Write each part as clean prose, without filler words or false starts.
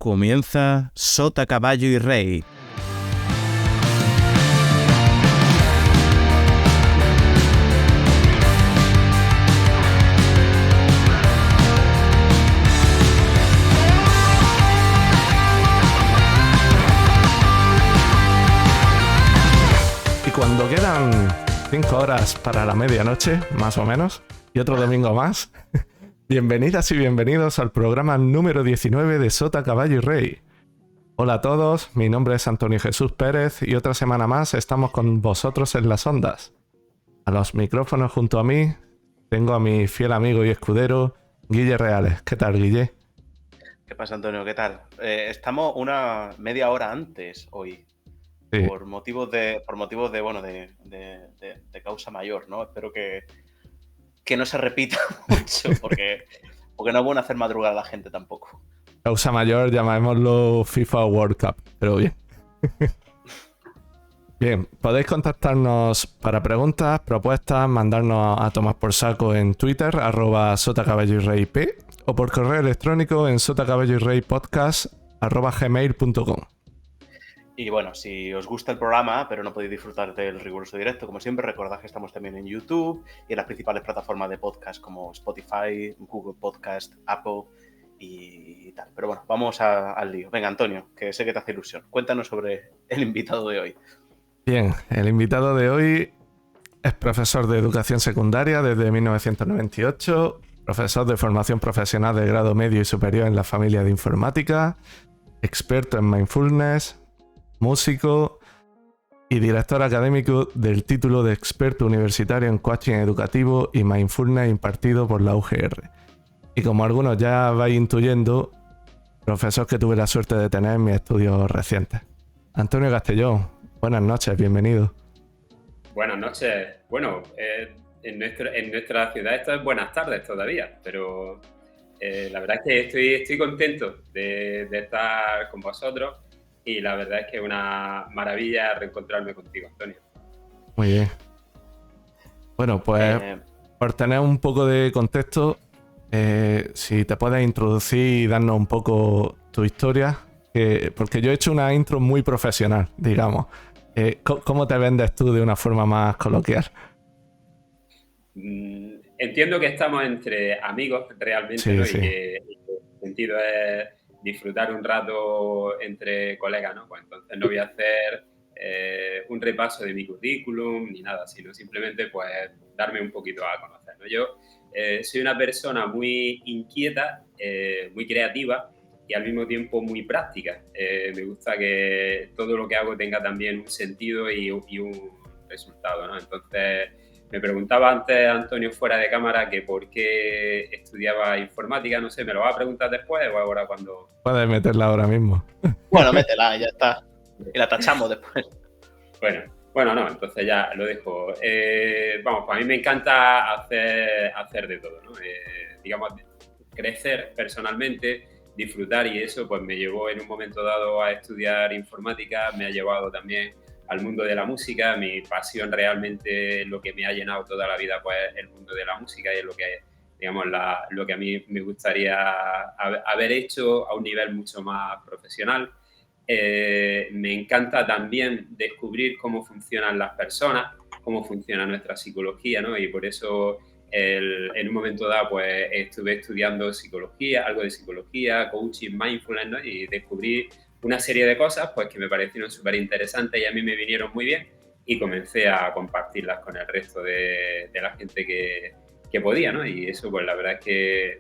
Comienza Sota, Caballo y Rey. Y cuando quedan 5 horas para la medianoche, más o menos, y otro domingo más, bienvenidas y bienvenidos al programa número 19 de Sota, Caballo y Rey. Hola a todos, mi nombre es Antonio Jesús Pérez y otra semana más estamos con vosotros en las ondas. A los micrófonos junto a mí tengo a mi fiel amigo y escudero, Guille Reales. ¿Qué tal, Guille? ¿Qué pasa, Antonio? ¿Qué tal? Estamos una media hora antes hoy. Sí. Por motivos de causa mayor, ¿no? Espero que no se repita mucho, porque no es bueno hacer madrugar a la gente tampoco. Causa mayor, llamémoslo FIFA World Cup, pero bien. Bien, podéis contactarnos para preguntas, propuestas, mandarnos a tomar por saco en Twitter, @sotacaballoyreyp, o por correo electrónico en sotacaballoyreypodcast@gmail.com. Y bueno, si os gusta el programa, pero no podéis disfrutar del riguroso directo, como siempre, recordad que estamos también en YouTube y en las principales plataformas de podcast como Spotify, Google Podcast, Apple y tal. Pero bueno, vamos al lío. Venga, Antonio, que sé que te hace ilusión. Cuéntanos sobre el invitado de hoy. Bien, el invitado de hoy es profesor de educación secundaria desde 1998, profesor de formación profesional de grado medio y superior en la familia de informática, experto en mindfulness, músico y director académico del título de experto universitario en coaching educativo y mindfulness impartido por la UGR. Y como algunos ya vais intuyendo, profesor que tuve la suerte de tener en mis estudios recientes. Antonio Castellón, buenas noches, bienvenido. Buenas noches. Bueno, en nuestra ciudad esto es buenas tardes todavía, pero la verdad es que estoy contento de estar con vosotros y la verdad es que es una maravilla reencontrarme contigo, Antonio. Muy bien. Bueno, pues por tener un poco de contexto, si te puedes introducir y darnos un poco tu historia, porque yo he hecho una intro muy profesional, digamos. ¿Cómo te vendes tú de una forma más coloquial? Entiendo que estamos entre amigos realmente, sí, ¿no? Sí. Y que el sentido es disfrutar un rato entre colegas, ¿no? Pues entonces no voy a hacer un repaso de mi currículum ni nada, sino simplemente pues darme un poquito a conocer, ¿no? Yo soy una persona muy inquieta, muy creativa y al mismo tiempo muy práctica. Me gusta que todo lo que hago tenga también un sentido y un resultado, ¿no? Entonces, me preguntaba antes Antonio fuera de cámara que por qué estudiaba informática, no sé, ¿me lo va a preguntar después o ahora cuando...? Puedes meterla ahora mismo. Bueno, métela, ya está. Y la tachamos después. Bueno, no, entonces ya lo dejo. Vamos, pues a mí me encanta hacer de todo, ¿no? Digamos, crecer personalmente, disfrutar y eso pues me llevó en un momento dado a estudiar informática, me ha llevado también al mundo de la música. Mi pasión realmente, lo que me ha llenado toda la vida, pues el mundo de la música y es lo que, digamos, lo que a mí me gustaría haber hecho a un nivel mucho más profesional. Me encanta también descubrir cómo funcionan las personas, cómo funciona nuestra psicología, ¿no? Y por eso en un momento dado pues estuve estudiando psicología, algo de psicología, coaching, mindfulness, ¿no? Y descubrí una serie de cosas pues que me parecieron súper interesantes y a mí me vinieron muy bien y comencé a compartirlas con el resto de la gente que podía, ¿no? Y eso pues la verdad es que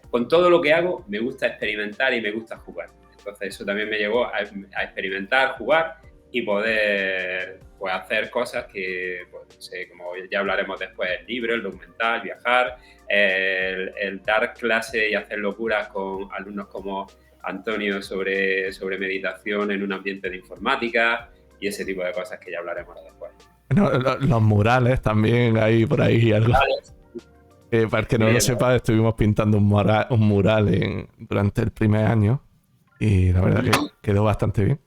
con todo lo que hago me gusta experimentar y me gusta jugar. Entonces eso también me llevó a experimentar, jugar y poder pues, hacer cosas que, pues, no sé, como ya hablaremos después, el libro, el documental, viajar, el dar clase y hacer locuras con alumnos como Antonio sobre meditación en un ambiente de informática y ese tipo de cosas que ya hablaremos después. Bueno, los murales también hay por ahí algo. Para el que no lo sepa, estuvimos pintando un mural durante el primer año y la verdad que quedó bastante bien.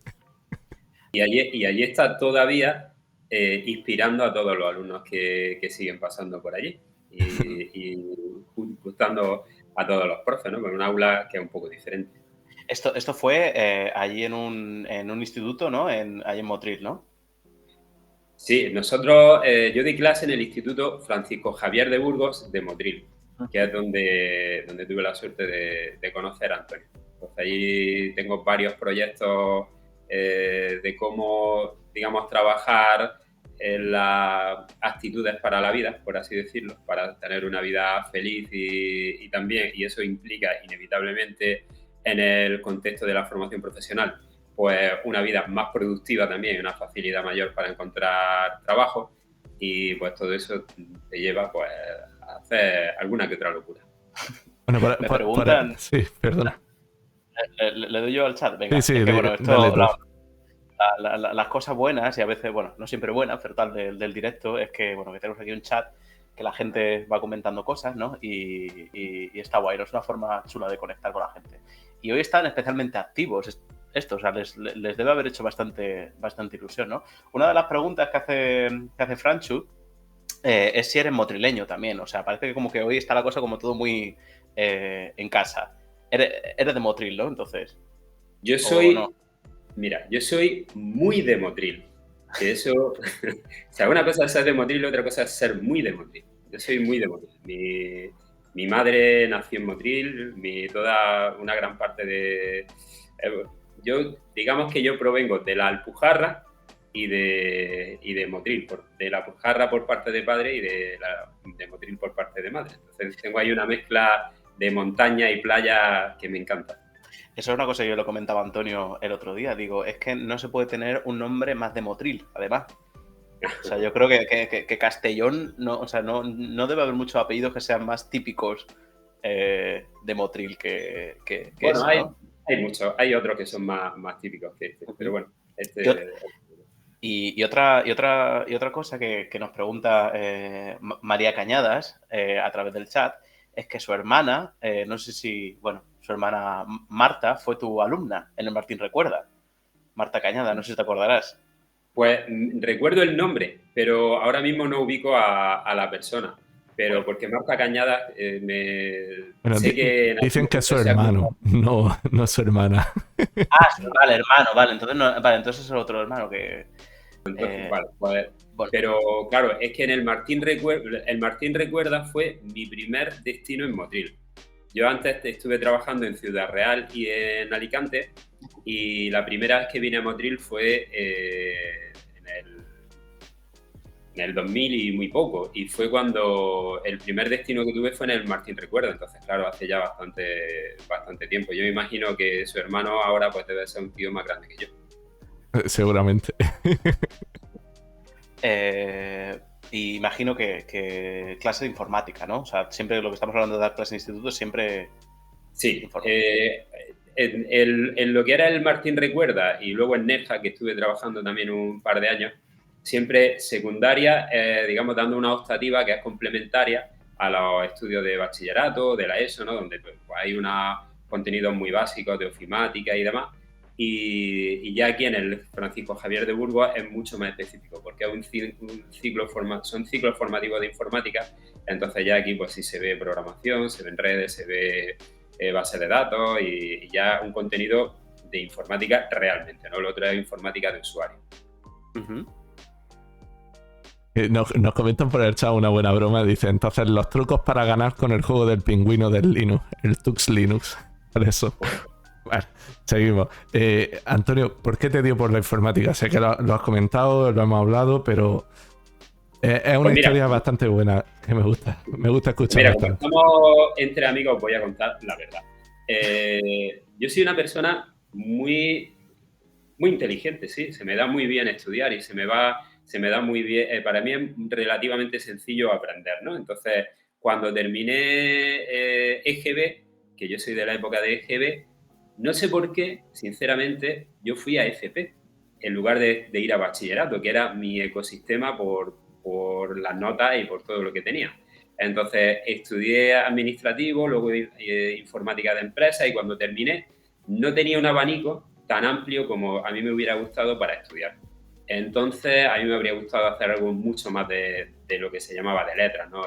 Y allí está todavía inspirando a todos los alumnos que siguen pasando por allí y gustando a todos los profes, ¿no? Con un aula que es un poco diferente. Esto fue allí en un instituto, ¿no? Allí en Motril, ¿no? Sí, yo di clase en el Instituto Francisco Javier de Burgos de Motril, que es donde tuve la suerte de conocer a Antonio. Entonces, allí tengo varios proyectos de cómo, digamos, trabajar en las actitudes para la vida, por así decirlo, para tener una vida feliz y también, y eso implica inevitablemente en el contexto de la formación profesional, pues una vida más productiva también, una facilidad mayor para encontrar trabajo y pues todo eso te lleva pues a hacer alguna que otra locura. Bueno, Me preguntan... sí, perdona. Le doy yo al chat, venga. Sí, Es que, bueno, dale tú. las cosas buenas y a veces, bueno, no siempre buenas, pero tal del directo es que, bueno, que tenemos aquí un chat que la gente va comentando cosas, ¿no? Y está guay, ¿no? Es una forma chula de conectar con la gente. Y hoy están especialmente activos estos, o sea, les debe haber hecho bastante ilusión, ¿no? Una de las preguntas que hace Franchu es si eres motrileño también, o sea, parece que como que hoy está la cosa como todo muy en casa. Eres de Motril, ¿no? Entonces, Yo soy, no? mira, yo soy muy de Motril. Que eso, o sea, una cosa es ser de Motril y otra cosa es ser muy de Motril. Yo soy muy de Motril. Mi madre nació en Motril, toda una gran parte digamos que yo provengo de la Alpujarra y de Motril, de la Alpujarra por parte de padre y de Motril por parte de madre. Entonces tengo ahí una mezcla de montaña y playa que me encanta. Eso es una cosa que yo lo comentaba a Antonio el otro día. Digo, es que no se puede tener un nombre más de Motril, además. O sea, yo creo que Castellón, no, o sea, no debe haber muchos apellidos que sean más típicos de Motril que bueno, ese, ¿no? hay muchos, hay otros que son más típicos que este, pero bueno, este... Y otra cosa que nos pregunta María Cañadas a través del chat es que su hermana, no sé si, bueno, su hermana Marta fue tu alumna en el Martín Recuerda. Marta Cañada, no sé si te acordarás. Pues recuerdo el nombre, pero ahora mismo no ubico a la persona. Pero Bueno. porque Marta Cañada Bueno, sé que... dicen que es su hermano, no es su hermana. Ah, vale, hermano, vale. Entonces, entonces es el otro hermano que... Entonces, vale, pues, bueno. Pero claro, es que en el Martín Recuerda fue mi primer destino en Motril. Yo antes estuve trabajando en Ciudad Real y en Alicante y la primera vez que vine a Motril fue en el 2000 y muy poco. Y fue cuando el primer destino que tuve fue en el Martín Recuerda. Entonces, claro, hace ya bastante tiempo. Yo me imagino que su hermano ahora pues debe ser un tío más grande que yo. Seguramente. Y imagino que clase de informática, ¿no? O sea, siempre lo que estamos hablando de dar clase de instituto, siempre... Sí, en lo que era el Martín Recuerda y luego en Nerja, que estuve trabajando también un par de años, siempre secundaria, digamos, dando una optativa que es complementaria a los estudios de bachillerato, de la ESO, ¿no? Donde pues, hay unos contenidos muy básicos de ofimática y demás. Y ya aquí en el Francisco Javier de Burgos es mucho más específico, porque es son ciclos formativos de informática. Entonces ya aquí pues sí se ve programación, se ven redes, se ve base de datos y ya un contenido de informática realmente, ¿no? Lo otro es informática de usuario. Uh-huh. Nos comentan por el chat una buena broma. Dice, entonces los trucos para ganar con el juego del pingüino del Linux, el Tux Linux. Por eso. Bueno, seguimos. Antonio, ¿por qué te dio por la informática? Sé que lo has comentado, lo hemos hablado, pero es una historia bastante buena que me gusta escuchar. Mira, como estamos entre amigos, voy a contar la verdad. Yo soy una persona muy inteligente, sí. Se me da muy bien estudiar y se me da muy bien. Para mí es relativamente sencillo aprender, ¿no? Entonces, cuando terminé EGB, que yo soy de la época de EGB, no sé por qué, sinceramente, yo fui a FP en lugar de ir a bachillerato, que era mi ecosistema por las notas y por todo lo que tenía. Entonces, estudié administrativo, luego informática de empresa y cuando terminé no tenía un abanico tan amplio como a mí me hubiera gustado para estudiar. Entonces, a mí me habría gustado hacer algo mucho más de lo que se llamaba de letras, ¿no?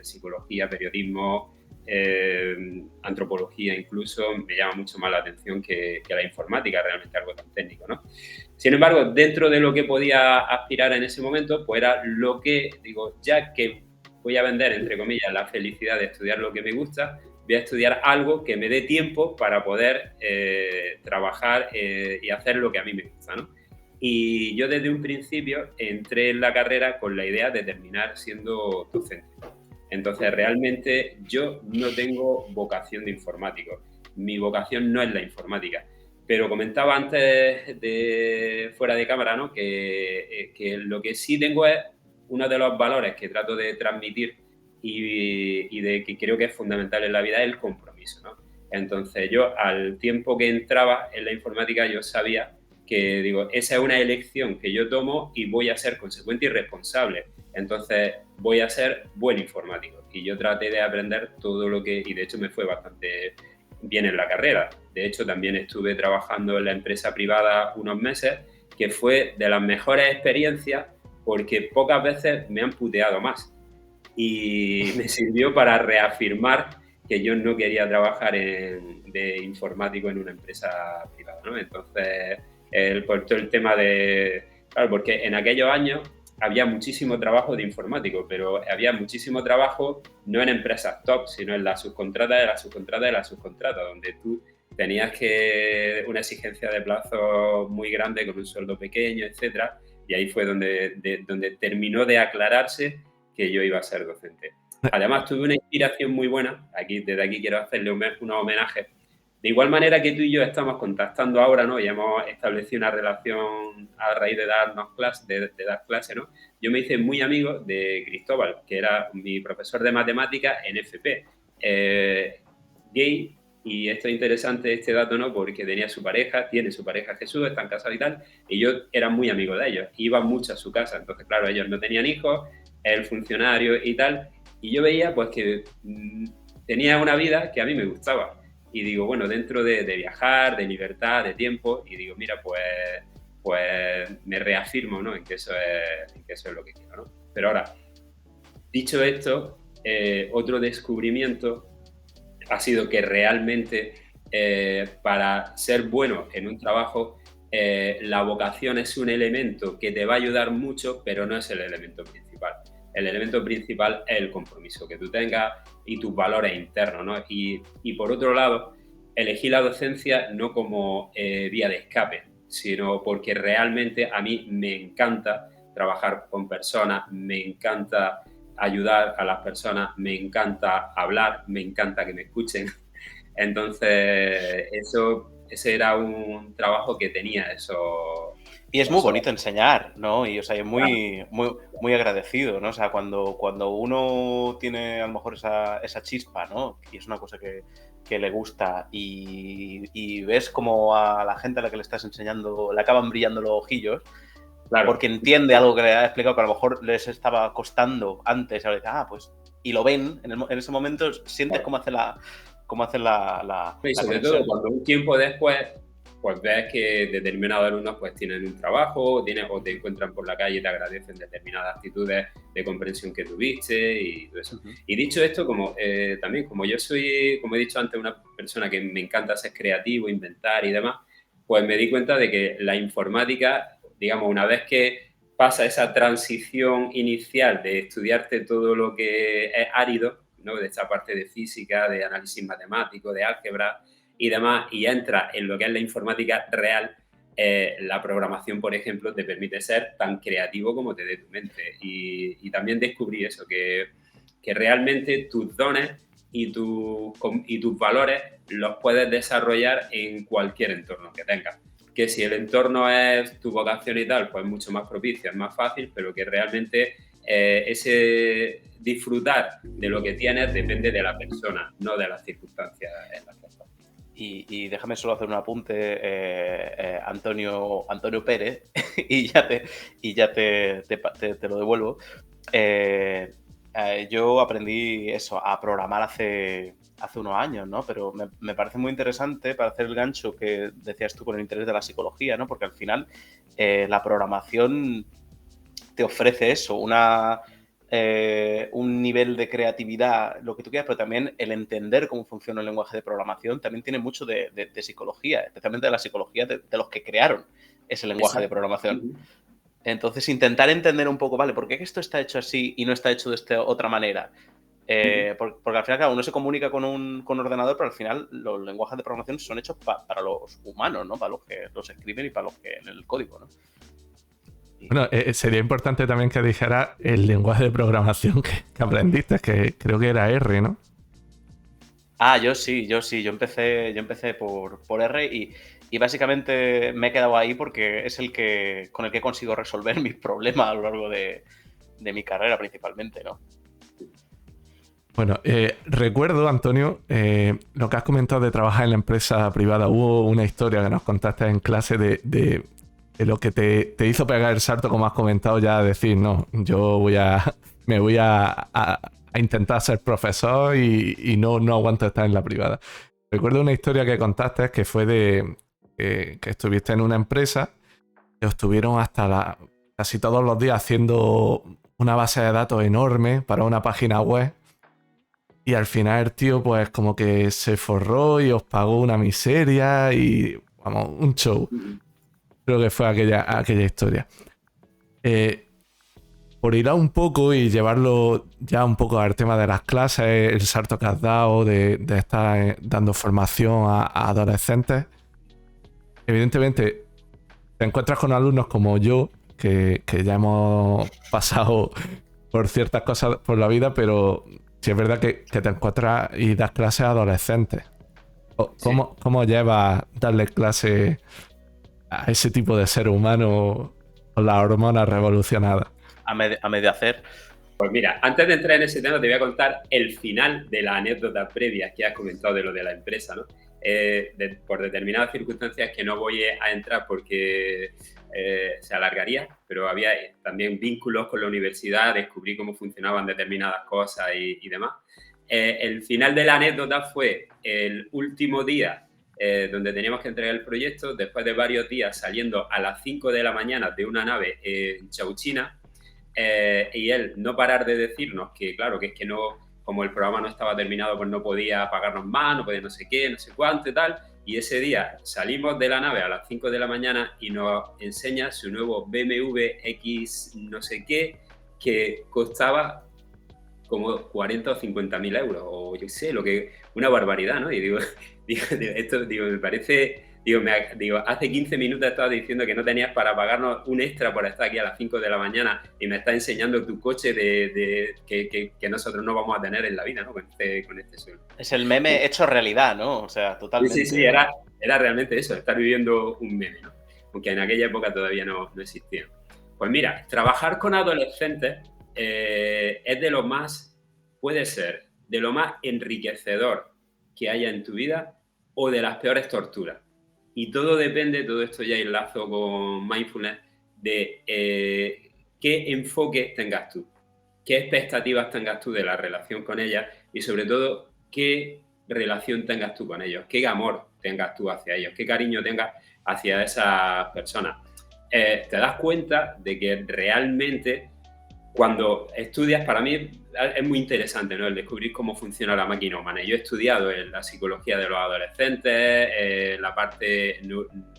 Psicología, periodismo, antropología incluso, me llama mucho más la atención que la informática, realmente algo tan técnico, ¿no? Sin embargo, dentro de lo que podía aspirar en ese momento, pues era lo que, digo, ya que voy a vender, entre comillas, la felicidad de estudiar lo que me gusta, voy a estudiar algo que me dé tiempo para poder trabajar y hacer lo que a mí me gusta, ¿no? Y yo desde un principio entré en la carrera con la idea de terminar siendo docente. Entonces, realmente yo no tengo vocación de informático. Mi vocación no es la informática. Pero comentaba antes fuera de cámara, ¿no? que lo que sí tengo es uno de los valores que trato de transmitir y de que creo que es fundamental en la vida es el compromiso, ¿no? Entonces yo al tiempo que entraba en la informática yo sabía que digo, esa es una elección que yo tomo y voy a ser consecuente y responsable. Entonces voy a ser buen informático. Y yo traté de aprender todo lo que, y de hecho me fue bastante bien en la carrera. De hecho también estuve trabajando en la empresa privada unos meses, que fue de las mejores experiencias porque pocas veces me han puteado más. Y me sirvió para reafirmar que yo no quería trabajar de informático en una empresa privada, ¿no? Entonces, por todo el tema de... Claro, porque en aquellos años había muchísimo trabajo de informático, pero había muchísimo trabajo no en empresas top, sino en la subcontrata de la subcontrata de la subcontrata, donde tú tenías que una exigencia de plazo muy grande con un sueldo pequeño, etcétera, y ahí fue donde terminó de aclararse que yo iba a ser docente. Además, tuve una inspiración muy buena, desde aquí quiero hacerle unos homenajes. De igual manera que tú y yo estamos contactando ahora, ¿no? Y hemos establecido una relación a raíz de darnos clases, de dar clases, ¿no? Yo me hice muy amigo de Cristóbal, que era mi profesor de matemáticas en FP. Gay, y esto es interesante este dato, ¿no? Porque tiene su pareja Jesús, están casados y tal, y yo era muy amigo de ellos, iba mucho a su casa, entonces claro, ellos no tenían hijos, el funcionario y tal, y yo veía pues que tenía una vida que a mí me gustaba. Y digo, bueno, dentro de viajar, de libertad, de tiempo, y digo, mira, pues me reafirmo, ¿no? En que eso es lo que quiero, ¿no? Pero ahora, dicho esto, otro descubrimiento ha sido que realmente para ser bueno en un trabajo, la vocación es un elemento que te va a ayudar mucho, pero no es el elemento principal. El elemento principal es el compromiso que tú tengas y tus valores internos, ¿no? Y por otro lado, elegí la docencia no como vía de escape, sino porque realmente a mí me encanta trabajar con personas, me encanta ayudar a las personas, me encanta hablar, me encanta que me escuchen. Entonces, ese era un trabajo que tenía eso. Y es muy bonito enseñar, ¿no? Y, o sea, es muy agradecido, ¿no? O sea, cuando uno tiene a lo mejor esa chispa, ¿no? Y es una cosa que le gusta y ves como a la gente a la que le estás enseñando le acaban brillando los ojillos, claro, porque entiende algo que le ha explicado que a lo mejor les estaba costando antes, ahora dicen, pues, y lo ven, en ese momento sientes cómo hace la y sobre todo cuando un tiempo después pues ves que determinados alumnos pues tienen un trabajo o te encuentran por la calle y te agradecen determinadas actitudes de comprensión que tuviste y todo eso. Uh-huh. Y dicho esto, también como yo soy, como he dicho antes, una persona que me encanta ser creativo, inventar y demás, pues me di cuenta de que la informática, digamos, una vez que pasa esa transición inicial de estudiarte todo lo que es árido, ¿no? De esta parte de física, de análisis matemático, de álgebra y demás, y entra en lo que es la informática real, la programación, por ejemplo, te permite ser tan creativo como te dé tu mente. Y también descubrí eso, que realmente tus dones y tus valores los puedes desarrollar en cualquier entorno que tengas. Que si el entorno es tu vocación y tal, pues mucho más propicio, es más fácil, pero que realmente ese disfrutar de lo que tienes depende de la persona, no de las circunstancias en las que estás. Y déjame solo hacer un apunte, Antonio Pérez, y ya te lo devuelvo. Yo aprendí eso, a programar hace unos años, ¿no? Pero me parece muy interesante para hacer el gancho que decías tú con el interés de la psicología, ¿no? Porque al final la programación te ofrece eso, un nivel de creatividad, lo que tú quieras, pero también el entender cómo funciona el lenguaje de programación también tiene mucho de psicología, especialmente de la psicología de los que crearon ese lenguaje de programación. Entonces, intentar entender un poco, vale, ¿por qué esto está hecho así y no está hecho de esta otra manera? Porque al final, claro, uno se comunica con un ordenador, pero al final los lenguajes de programación son hechos para los humanos, ¿no? Para los que los escriben y para los que en el código, ¿no? Bueno, sería importante también que dijera el lenguaje de programación que aprendiste, que creo que era R, ¿no? Yo sí. Yo empecé por R y básicamente me he quedado ahí porque es con el que consigo resolver mis problemas a lo largo de mi carrera principalmente, ¿no? Bueno, recuerdo, Antonio, lo que has comentado de trabajar en la empresa privada. Hubo una historia que nos contaste en clase de lo que te hizo pegar el salto, como has comentado, ya a decir, no, yo me voy a intentar ser profesor y no aguanto estar en la privada. Recuerdo una historia que contaste que fue que estuviste en una empresa que estuvieron casi todos los días haciendo una base de datos enorme para una página web. Y al final el tío pues como que se forró y os pagó una miseria y vamos, un show. Creo que fue aquella historia. Por ir a un poco y llevarlo ya un poco al tema de las clases, el salto que has dado de estar dando formación a adolescentes, evidentemente te encuentras con alumnos como yo, que ya hemos pasado por ciertas cosas por la vida, pero sí es verdad que te encuentras y das clases a adolescentes. ¿Cómo llevas darle clase a ese tipo de ser humano con las hormonas revolucionadas? A medio hacer. Pues mira, antes de entrar en ese tema te voy a contar el final de la anécdota previa que has comentado de lo de la empresa, ¿no? Por determinadas circunstancias que no voy a entrar porque se alargaría, pero había también vínculos con la universidad, descubrí cómo funcionaban determinadas cosas y demás. El final de la anécdota fue el último día donde teníamos que entregar el proyecto, después de varios días saliendo a las 5 de la mañana de una nave en Chauchina, y él no parar de decirnos que, claro, que es que no, como el programa no estaba terminado, pues no podía pagarnos más, no podía no sé qué, no sé cuánto y tal. Y ese día salimos de la nave a las 5 de la mañana y nos enseña su nuevo BMW X no sé qué, que costaba como 40 o 50.000 euros, o yo sé, una barbaridad, ¿no? Y digo, me parece... hace 15 minutos estabas diciendo que no tenías para pagarnos un extra por estar aquí a las 5 de la mañana y me estás enseñando tu coche que nosotros no vamos a tener en la vida, ¿no? Con este sueldo. Es el meme hecho realidad, ¿no? O sea, totalmente. Sí, era realmente eso, estar viviendo un meme, ¿no? Aunque en aquella época todavía no existía. Pues mira, trabajar con adolescentes es puede ser de lo más enriquecedor que haya en tu vida o de las peores torturas. Y todo depende, todo esto ya enlazo con mindfulness, de qué enfoque tengas tú, qué expectativas tengas tú de la relación con ellas y sobre todo qué relación tengas tú con ellos, qué amor tengas tú hacia ellos, qué cariño tengas hacia esas personas. Te das cuenta de que realmente cuando estudias, para mí es muy interesante, ¿no? El descubrir cómo funciona la máquina humana. Yo he estudiado en la psicología de los adolescentes, la parte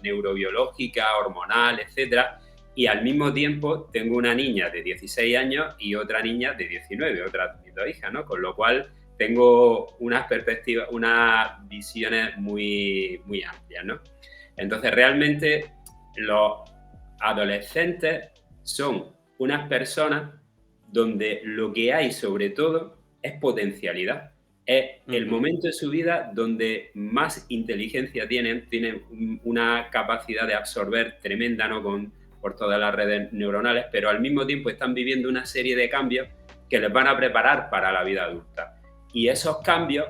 neurobiológica, hormonal, etcétera, y al mismo tiempo tengo una niña de 16 años y otra niña de 19, otra de mis dos hijas, ¿no? Con lo cual tengo unas perspectivas, unas visiones muy, muy amplias, ¿no? Entonces, realmente los adolescentes son unas personas donde lo que hay sobre todo es potencialidad. Es el momento de su vida donde más inteligencia tienen una capacidad de absorber tremenda, ¿no? Por todas las redes neuronales, pero al mismo tiempo están viviendo una serie de cambios que les van a preparar para la vida adulta. Y esos cambios,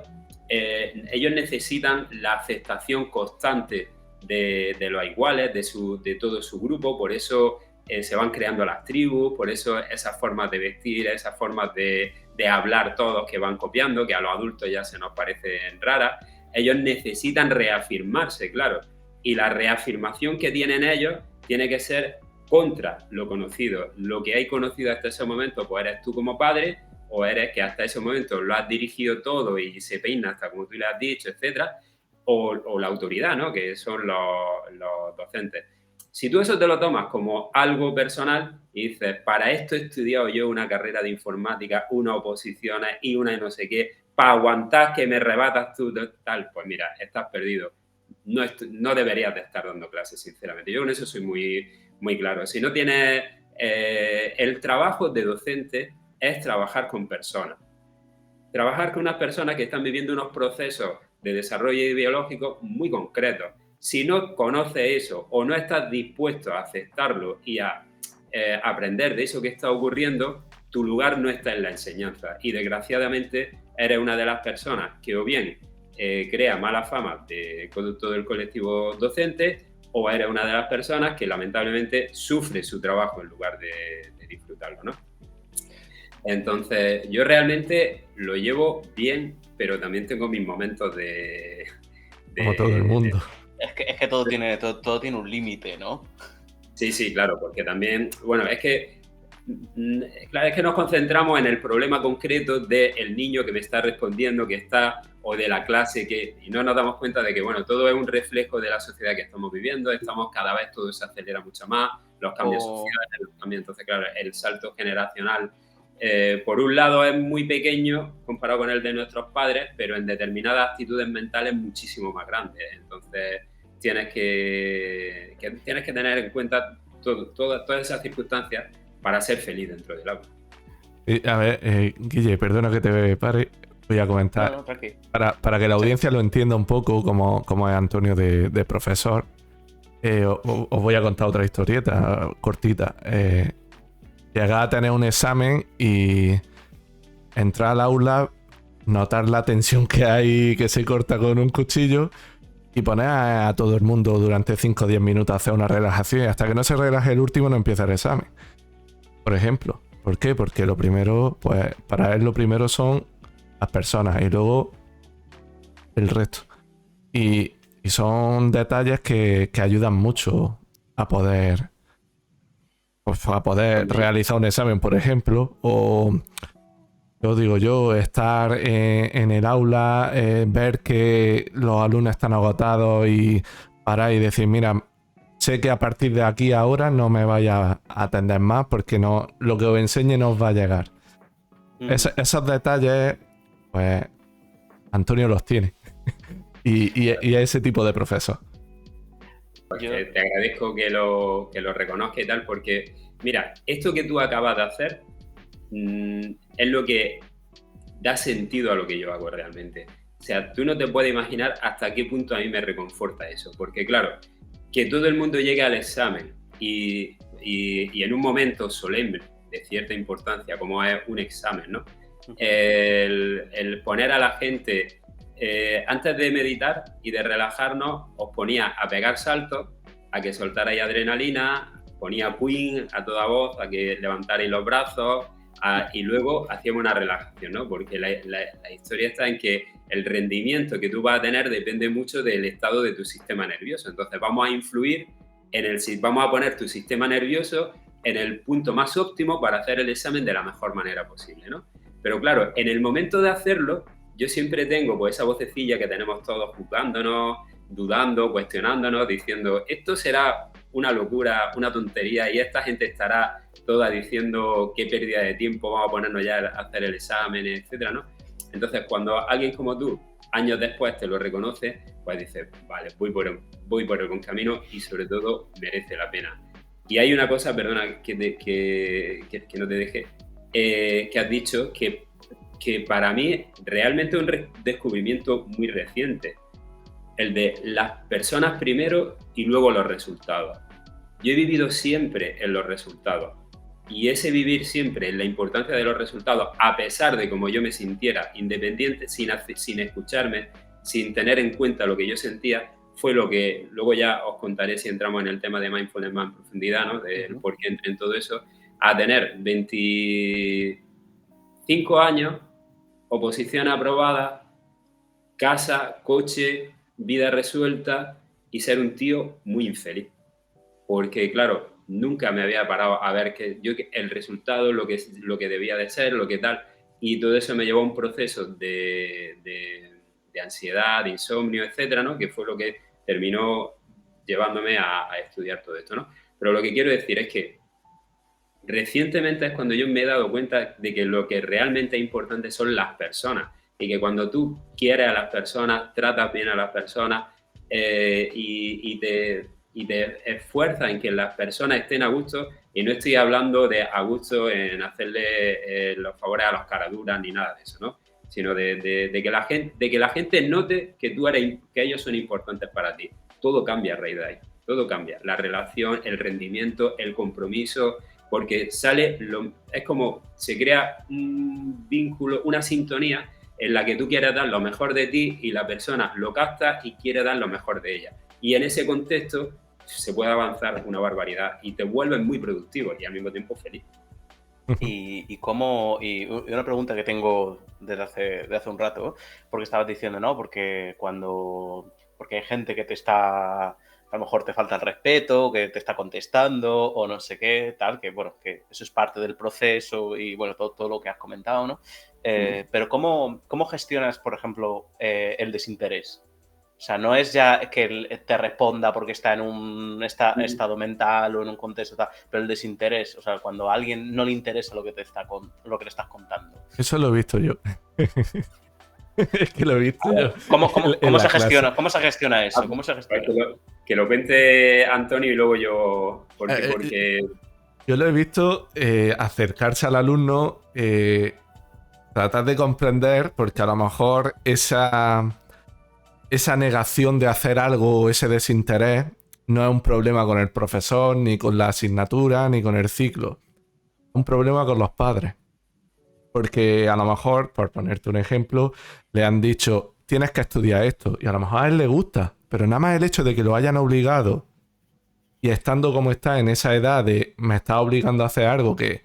ellos necesitan la aceptación constante de los iguales, de todo su grupo, por eso se van creando las tribus, por eso esas formas de vestir, esas formas de hablar todos que van copiando, que a los adultos ya se nos parecen raras. Ellos necesitan reafirmarse, claro, y la reafirmación que tienen ellos tiene que ser contra lo conocido. Lo que hay conocido hasta ese momento, pues eres tú como padre, o eres que hasta ese momento lo has dirigido todo y se peina hasta como tú le has dicho, etcétera, o la autoridad, ¿no? Que son los docentes. Si tú eso te lo tomas como algo personal y dices, para esto he estudiado yo una carrera de informática, una oposiciones y una no sé qué, para aguantar que me rebatas tú, tal, pues mira, estás perdido. No deberías de estar dando clases, sinceramente. Yo con eso soy muy claro. Si no tienes... el trabajo de docente es trabajar con personas. Trabajar con unas personas que están viviendo unos procesos de desarrollo biológico muy concretos. Si no conoces eso o no estás dispuesto a aceptarlo y a aprender de eso que está ocurriendo, tu lugar no está en la enseñanza. Y desgraciadamente eres una de las personas que o bien crea mala fama de todo el colectivo docente, o eres una de las personas que lamentablemente sufre su trabajo en lugar de disfrutarlo, ¿no? Entonces, yo realmente lo llevo bien, pero también tengo mis momentos de Como todo el mundo. Es que todo tiene un límite, ¿no? Sí, claro, porque también, bueno, claro, es que nos concentramos en el problema concreto del niño que me está respondiendo, que está, o de la clase, y no nos damos cuenta de que, bueno, todo es un reflejo de la sociedad que estamos viviendo, cada vez todo se acelera mucho más, los cambios sociales, entonces, claro, el salto generacional, por un lado es muy pequeño comparado con el de nuestros padres, pero en determinadas actitudes mentales muchísimo más grande. Entonces, tienes que tener en cuenta todas esas circunstancias para ser feliz dentro del aula. A ver, Guille, perdona que te pare, voy a comentar. No, para que la audiencia lo entienda un poco, como es Antonio de profesor, os voy a contar otra historieta cortita. Llegar a tener un examen y entrar al aula, notar la tensión que hay, que se corta con un cuchillo, y poner a todo el mundo durante 5 o 10 minutos a hacer una relajación, y hasta que no se relaje el último no empieza el examen. Por ejemplo. ¿Por qué? Porque lo primero, pues para él lo primero son las personas y luego el resto. Y son detalles que ayudan mucho a poder, pues, realizar un examen, por ejemplo, o estar en el aula, ver que los alumnos están agotados y parar y decir, mira, sé que a partir de aquí ahora no me vaya a atender más porque no, lo que os enseñe no os va a llegar. Esos detalles, pues, Antonio los tiene. y ese tipo de profesor. Pues te agradezco que lo reconozca y tal, porque, mira, esto que tú acabas de hacer es lo que da sentido a lo que yo hago realmente. O sea, tú no te puedes imaginar hasta qué punto a mí me reconforta eso, porque claro, que todo el mundo llegue al examen y en un momento solemne de cierta importancia, como es un examen, ¿no? El poner a la gente, antes de meditar y de relajarnos, os ponía a pegar saltos, a que soltarais adrenalina, ponía Queen a toda voz, a que levantarais los brazos, y luego hacíamos una relajación, ¿no? Porque la historia está en que el rendimiento que tú vas a tener depende mucho del estado de tu sistema nervioso. Entonces vamos a poner tu sistema nervioso en el punto más óptimo para hacer el examen de la mejor manera posible, ¿no? Pero claro, en el momento de hacerlo, yo siempre tengo pues esa vocecilla que tenemos todos juzgándonos, dudando, cuestionándonos, diciendo, esto será una locura, una tontería, y esta gente estará toda diciendo qué pérdida de tiempo, vamos a ponernos ya a hacer el examen, etcétera, ¿no? Entonces, cuando alguien como tú, años después, te lo reconoce, pues dices, vale, voy por el buen camino y sobre todo merece la pena. Y hay una cosa, perdona, que no te deje, que has dicho que para mí realmente es un descubrimiento muy reciente, el de las personas primero y luego los resultados. Yo he vivido siempre en los resultados, y ese vivir siempre en la importancia de los resultados, a pesar de cómo yo me sintiera independiente, sin escucharme, sin tener en cuenta lo que yo sentía, fue lo que luego ya os contaré si entramos en el tema de mindfulness más en profundidad, ¿no? Del por qué entré en todo eso, a tener 25 años, oposición aprobada, casa, coche, vida resuelta y ser un tío muy infeliz. Porque, claro, nunca me había parado a ver el resultado, lo que debía de ser, lo que tal, y todo eso me llevó a un proceso de ansiedad, de insomnio, etcétera, ¿no? Que fue lo que terminó llevándome a estudiar todo esto, ¿no? Pero lo que quiero decir es que recientemente es cuando yo me he dado cuenta de que lo que realmente es importante son las personas, y que cuando tú quieres a las personas, tratas bien a las personas y te esfuerzas en que las personas estén a gusto, y no estoy hablando de a gusto en hacerle los favores a los caraduras ni nada de eso, ¿no? Sino de que la gente note que que ellos son importantes para ti. Todo cambia a raíz de ahí, todo cambia. La relación, el rendimiento, el compromiso, porque es como se crea un vínculo, una sintonía en la que tú quieres dar lo mejor de ti y la persona lo capta y quiere dar lo mejor de ella. Y en ese contexto se puede avanzar una barbaridad y te vuelves muy productivo y al mismo tiempo feliz. Y una pregunta que tengo desde hace un rato, porque estabas diciendo, ¿no? Porque hay gente que a lo mejor te falta el respeto, que te está contestando o no sé qué, tal, que bueno, que eso es parte del proceso y bueno, todo lo que has comentado, ¿no? Pero ¿cómo gestionas, por ejemplo, el desinterés? O sea, no es ya que te responda porque está en un estado mental o en un contexto tal, pero el desinterés, o sea, cuando a alguien no le interesa lo que le estás contando. Eso lo he visto yo. Es que lo he visto yo. ¿Cómo se gestiona? ¿Cómo se gestiona eso? ¿Cómo se gestiona? Que lo cuente Antonio y luego yo. Porque yo lo he visto acercarse al alumno, tratar de comprender, porque a lo mejor esa negación de hacer algo o ese desinterés no es un problema con el profesor, ni con la asignatura, ni con el ciclo. Es un problema con los padres. Porque a lo mejor, por ponerte un ejemplo, le han dicho, tienes que estudiar esto. Y a lo mejor a él le gusta, pero nada más el hecho de que lo hayan obligado y estando como está en esa edad de me está obligando a hacer algo que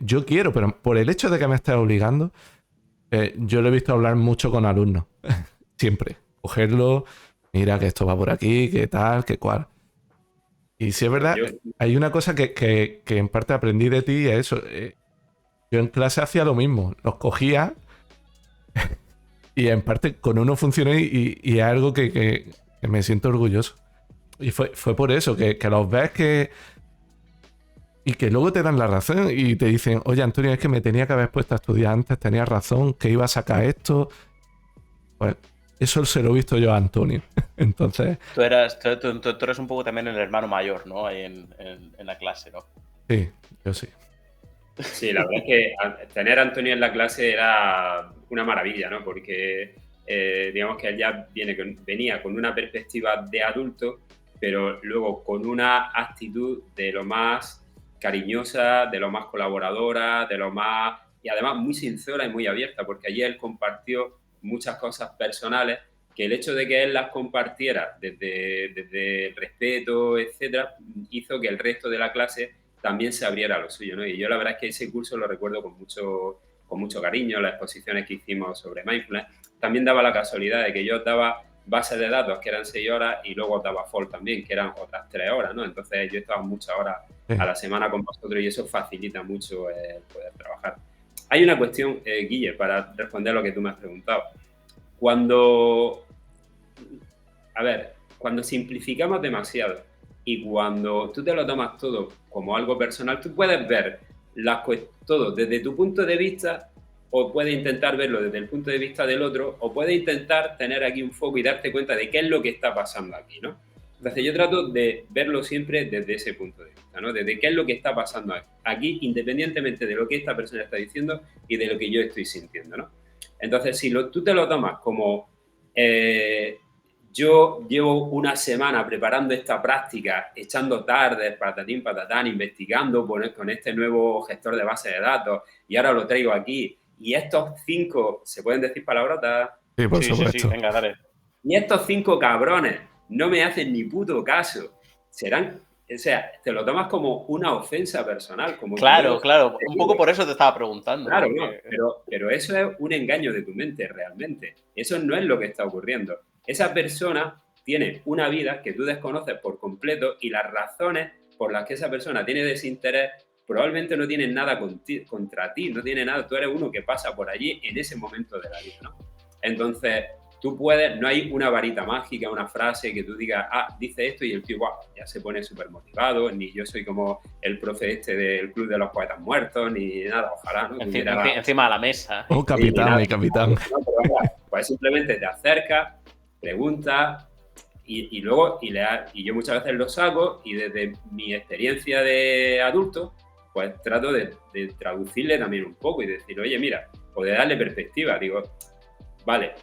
yo quiero, pero por el hecho de que me estés obligando, yo lo he visto hablar mucho con alumnos. Siempre. Cogerlo, mira que esto va por aquí, que tal, que cual. Y si es verdad, hay una cosa que en parte aprendí de ti, es eso. Yo en clase hacía lo mismo, los cogía y en parte con uno funcionó y es algo que me siento orgulloso. Y fue por eso, que los ves y que luego te dan la razón y te dicen, oye Antonio, es que me tenía que haber puesto a estudiar antes, tenías razón, que iba a sacar esto. Pues eso se lo he visto yo a Antonio. Entonces... Tú eres un poco también el hermano mayor, ¿no? Ahí en la clase, ¿no? Sí, yo sí. Sí, la verdad es que tener a Antonio en la clase era una maravilla, ¿no? Porque digamos que él ya venía con una perspectiva de adulto, pero luego con una actitud de lo más cariñosa, de lo más colaboradora, y además muy sincera y muy abierta, porque allí él compartió muchas cosas personales que el hecho de que él las compartiera desde el respeto, etcétera, hizo que el resto de la clase también se abriera a lo suyo, ¿no? Y yo la verdad es que ese curso lo recuerdo con mucho cariño, las exposiciones que hicimos sobre mindfulness. También daba la casualidad de que yo daba bases de datos que eran 6 horas y luego daba FOL también, que eran otras 3 horas, ¿no? Entonces yo estaba muchas horas a la semana con vosotros y eso facilita mucho el poder trabajar. Hay una cuestión, Guille, para responder a lo que tú me has preguntado. Cuando simplificamos demasiado y cuando tú te lo tomas todo como algo personal, tú puedes ver todo desde tu punto de vista o puedes intentar verlo desde el punto de vista del otro o puedes intentar tener aquí un foco y darte cuenta de qué es lo que está pasando aquí, ¿no? Entonces yo trato de verlo siempre desde ese punto de vista, ¿no? Desde qué es lo que está pasando aquí, independientemente de lo que esta persona está diciendo y de lo que yo estoy sintiendo, ¿no? Entonces, si tú te lo tomas como yo llevo una semana preparando esta práctica, echando tardes, patatín, patatán, investigando con este nuevo gestor de base de datos y ahora lo traigo aquí. Y estos 5, ¿se pueden decir palabrotas? Sí, por supuesto. Sí, venga, dale. Y estos 5 cabrones no me hacen ni puto caso. O sea, te lo tomas como una ofensa personal. Claro. Un poco por eso te estaba preguntando. Claro, porque... pero eso es un engaño de tu mente realmente. Eso no es lo que está ocurriendo. Esa persona tiene una vida que tú desconoces por completo y las razones por las que esa persona tiene desinterés probablemente no tienen nada contra ti, no tiene nada, tú eres uno que pasa por allí en ese momento de la vida, ¿no? Entonces, tú puedes, no hay una varita mágica, una frase que tú digas, dice esto y el tío, wow, ya se pone súper motivado, ni yo soy como el profe este del Club de los Poetas Muertos, ni nada, ojalá, ¿no? Encima de la mesa. Oh, capitán, mi capitán. No, pero vaya, pues simplemente te acercas, preguntas y luego, y yo muchas veces lo saco y desde mi experiencia de adulto, pues trato de traducirle también un poco y decir, oye, mira, o de darle perspectiva, digo, vale,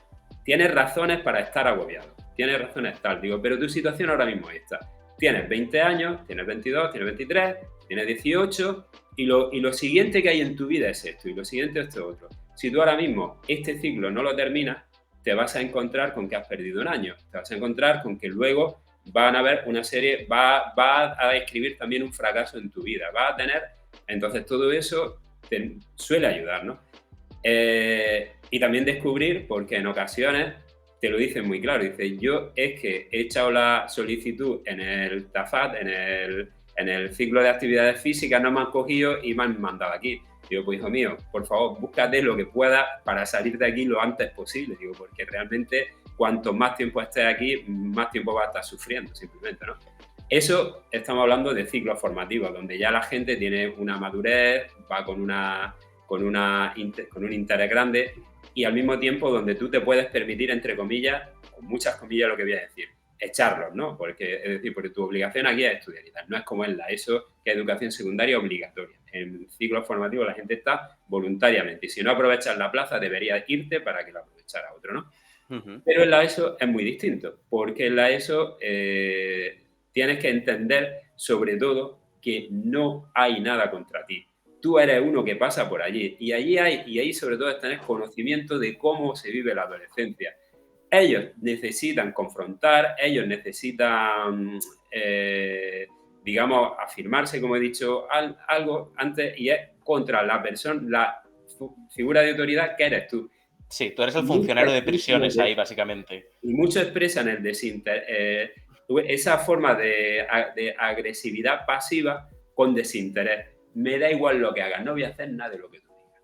tienes razones para estar agobiado, tienes razones tal, digo, pero tu situación ahora mismo es esta. Tienes 20 años, tienes 22, tienes 23, tienes 18 y lo siguiente que hay en tu vida es esto y lo siguiente es esto otro. Si tú ahora mismo este ciclo no lo terminas, te vas a encontrar con que has perdido un año, te vas a encontrar con que luego van a haber una serie, va a escribir también un fracaso en tu vida, va a tener, entonces todo eso te suele ayudar, ¿no? Y también descubrir, porque en ocasiones te lo dicen muy claro, dice, yo es que he echado la solicitud en el TAFAT, en el ciclo de actividades físicas, no me han cogido y me han mandado aquí. Digo, pues hijo mío, por favor, búscate lo que puedas para salir de aquí lo antes posible, digo, porque realmente cuanto más tiempo estés aquí, más tiempo vas a estar sufriendo, simplemente, ¿no? Eso estamos hablando de ciclos formativos, donde ya la gente tiene una madurez, va con un interés grande y al mismo tiempo donde tú te puedes permitir, entre comillas, con muchas comillas lo que voy a decir, echarlos, ¿no? Porque tu obligación aquí es estudiar y tal, no es como en la ESO, que es educación secundaria obligatoria. En ciclos formativos la gente está voluntariamente y si no aprovechas la plaza deberías irte para que la aprovechara otro, ¿no? Uh-huh. Pero en la ESO es muy distinto, porque en la ESO tienes que entender sobre todo que no hay nada contra ti. Tú eres uno que pasa por allí y ahí sobre todo es tener conocimiento de cómo se vive la adolescencia. Ellos necesitan confrontar, ellos necesitan, digamos, afirmarse, como he dicho algo antes, y es contra la persona, la figura de autoridad que eres tú. Sí, tú eres el funcionario de prisiones ahí, básicamente. Y muchos expresan esa forma de agresividad pasiva con desinterés. Me da igual lo que hagas, no voy a hacer nada de lo que tú digas.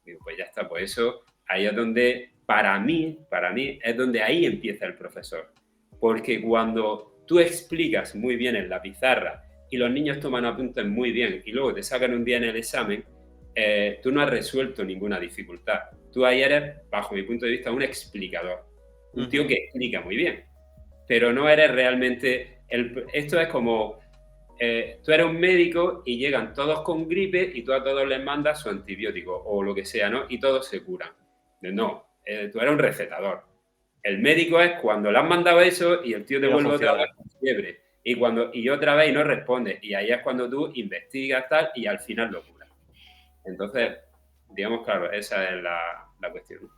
Digo, pues ya está, pues eso, ahí es donde, para mí, es donde ahí empieza el profesor. Porque cuando tú explicas muy bien en la pizarra y los niños toman apuntes muy bien y luego te sacan un día en el examen, tú no has resuelto ninguna dificultad. Tú ahí eres, bajo mi punto de vista, un explicador. Un tío que explica muy bien. Pero no eres realmente... Esto es como... tú eres un médico y llegan todos con gripe y tú a todos les mandas su antibiótico o lo que sea, ¿no? Y todos se curan. No, tú eres un recetador. El médico es cuando le han mandado eso y el tío te vuelve otra vez con fiebre. Y otra vez y no responde. Y ahí es cuando tú investigas tal y al final lo curas. Entonces, digamos, claro, esa es la cuestión.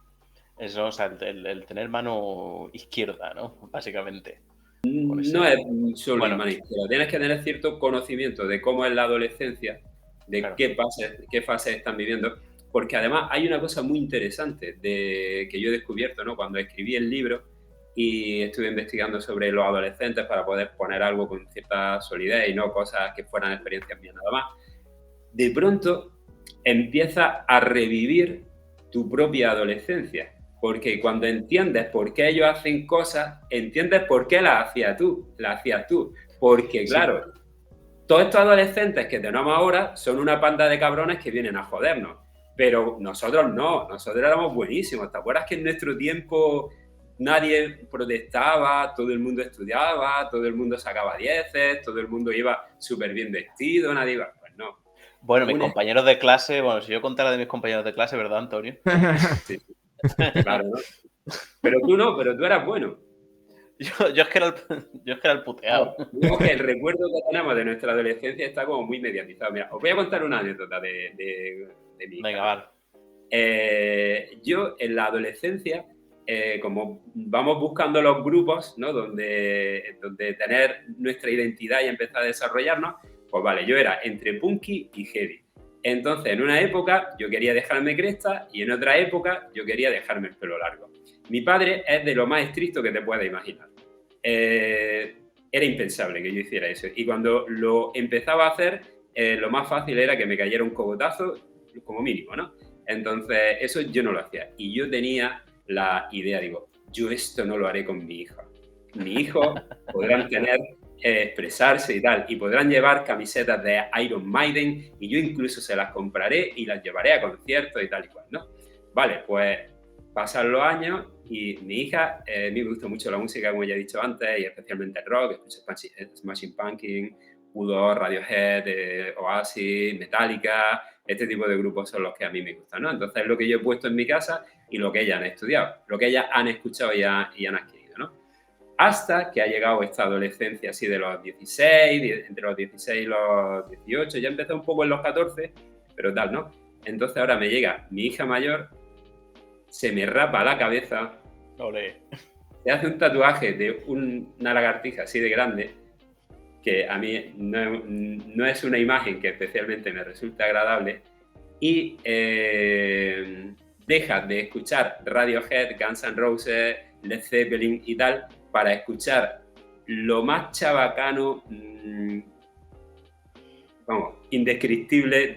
Eso, o sea, el tener mano izquierda, ¿no? Básicamente. No es solo mano izquierda. Tienes que tener cierto conocimiento de cómo es la adolescencia, de claro. qué fases están viviendo. Porque además hay una cosa muy interesante que yo he descubierto, ¿no? Cuando escribí el libro y estuve investigando sobre los adolescentes para poder poner algo con cierta solidez y no cosas que fueran experiencias mías nada más. De pronto empieza a revivir tu propia adolescencia. Porque cuando entiendes por qué ellos hacen cosas, entiendes por qué las hacías tú. Porque, claro, sí. Todos estos adolescentes que tenemos ahora son una panda de cabrones que vienen a jodernos. Pero nosotros no, nosotros éramos buenísimos. ¿Te acuerdas que en nuestro tiempo nadie protestaba, todo el mundo estudiaba, todo el mundo sacaba 10, todo el mundo iba súper bien vestido, nadie iba... Pues no. Bueno, mis compañeros de clase, si yo contara de mis compañeros de clase, ¿verdad, Antonio? Sí. Claro, ¿no? Pero tú no, pero tú eras bueno. Yo es que era el puteado. Digamos que el recuerdo que tenemos de nuestra adolescencia está como muy mediatizado. Mira, os voy a contar una anécdota de mi Venga, vale. Yo en la adolescencia, como vamos buscando los grupos, ¿no? donde tener nuestra identidad y empezar a desarrollarnos, pues vale, yo era entre punky y heavy. Entonces, en una época yo quería dejarme cresta y en otra época yo quería dejarme el pelo largo. Mi padre es de lo más estricto que te puedas imaginar. era impensable que yo hiciera eso. Y cuando lo empezaba a hacer, lo más fácil era que me cayera un cogotazo, como mínimo, ¿no? Entonces, eso yo no lo hacía. Y yo tenía la idea, digo, yo esto no lo haré con mi hija. Mi hijo podrán tener, expresarse y tal, y podrán llevar camisetas de Iron Maiden, y yo incluso se las compraré y las llevaré a conciertos y tal y cual, ¿no? Vale, pues pasan los años y mi hija, a mí me gusta mucho la música, como ya he dicho antes, y especialmente el rock, escucho Smashing Pumpkins, U2, Radiohead, Oasis, Metallica, este tipo de grupos son los que a mí me gustan, ¿no? Entonces es lo que yo he puesto en mi casa y lo que ellas han estudiado, lo que ellas han escuchado y han adquirido, ¿no? Hasta que ha llegado esta adolescencia así de los 16, entre los 16 y los 18, ya empezó un poco en los 14, pero tal, ¿no? Entonces ahora me llega mi hija mayor, se me rapa la cabeza, Olé. se hace un tatuaje de una lagartija así de grande, que a mí no es una imagen que especialmente me resulta agradable, y deja de escuchar Radiohead, Guns N' Roses, Led Zeppelin y tal, para escuchar lo más chabacano, vamos, indescriptible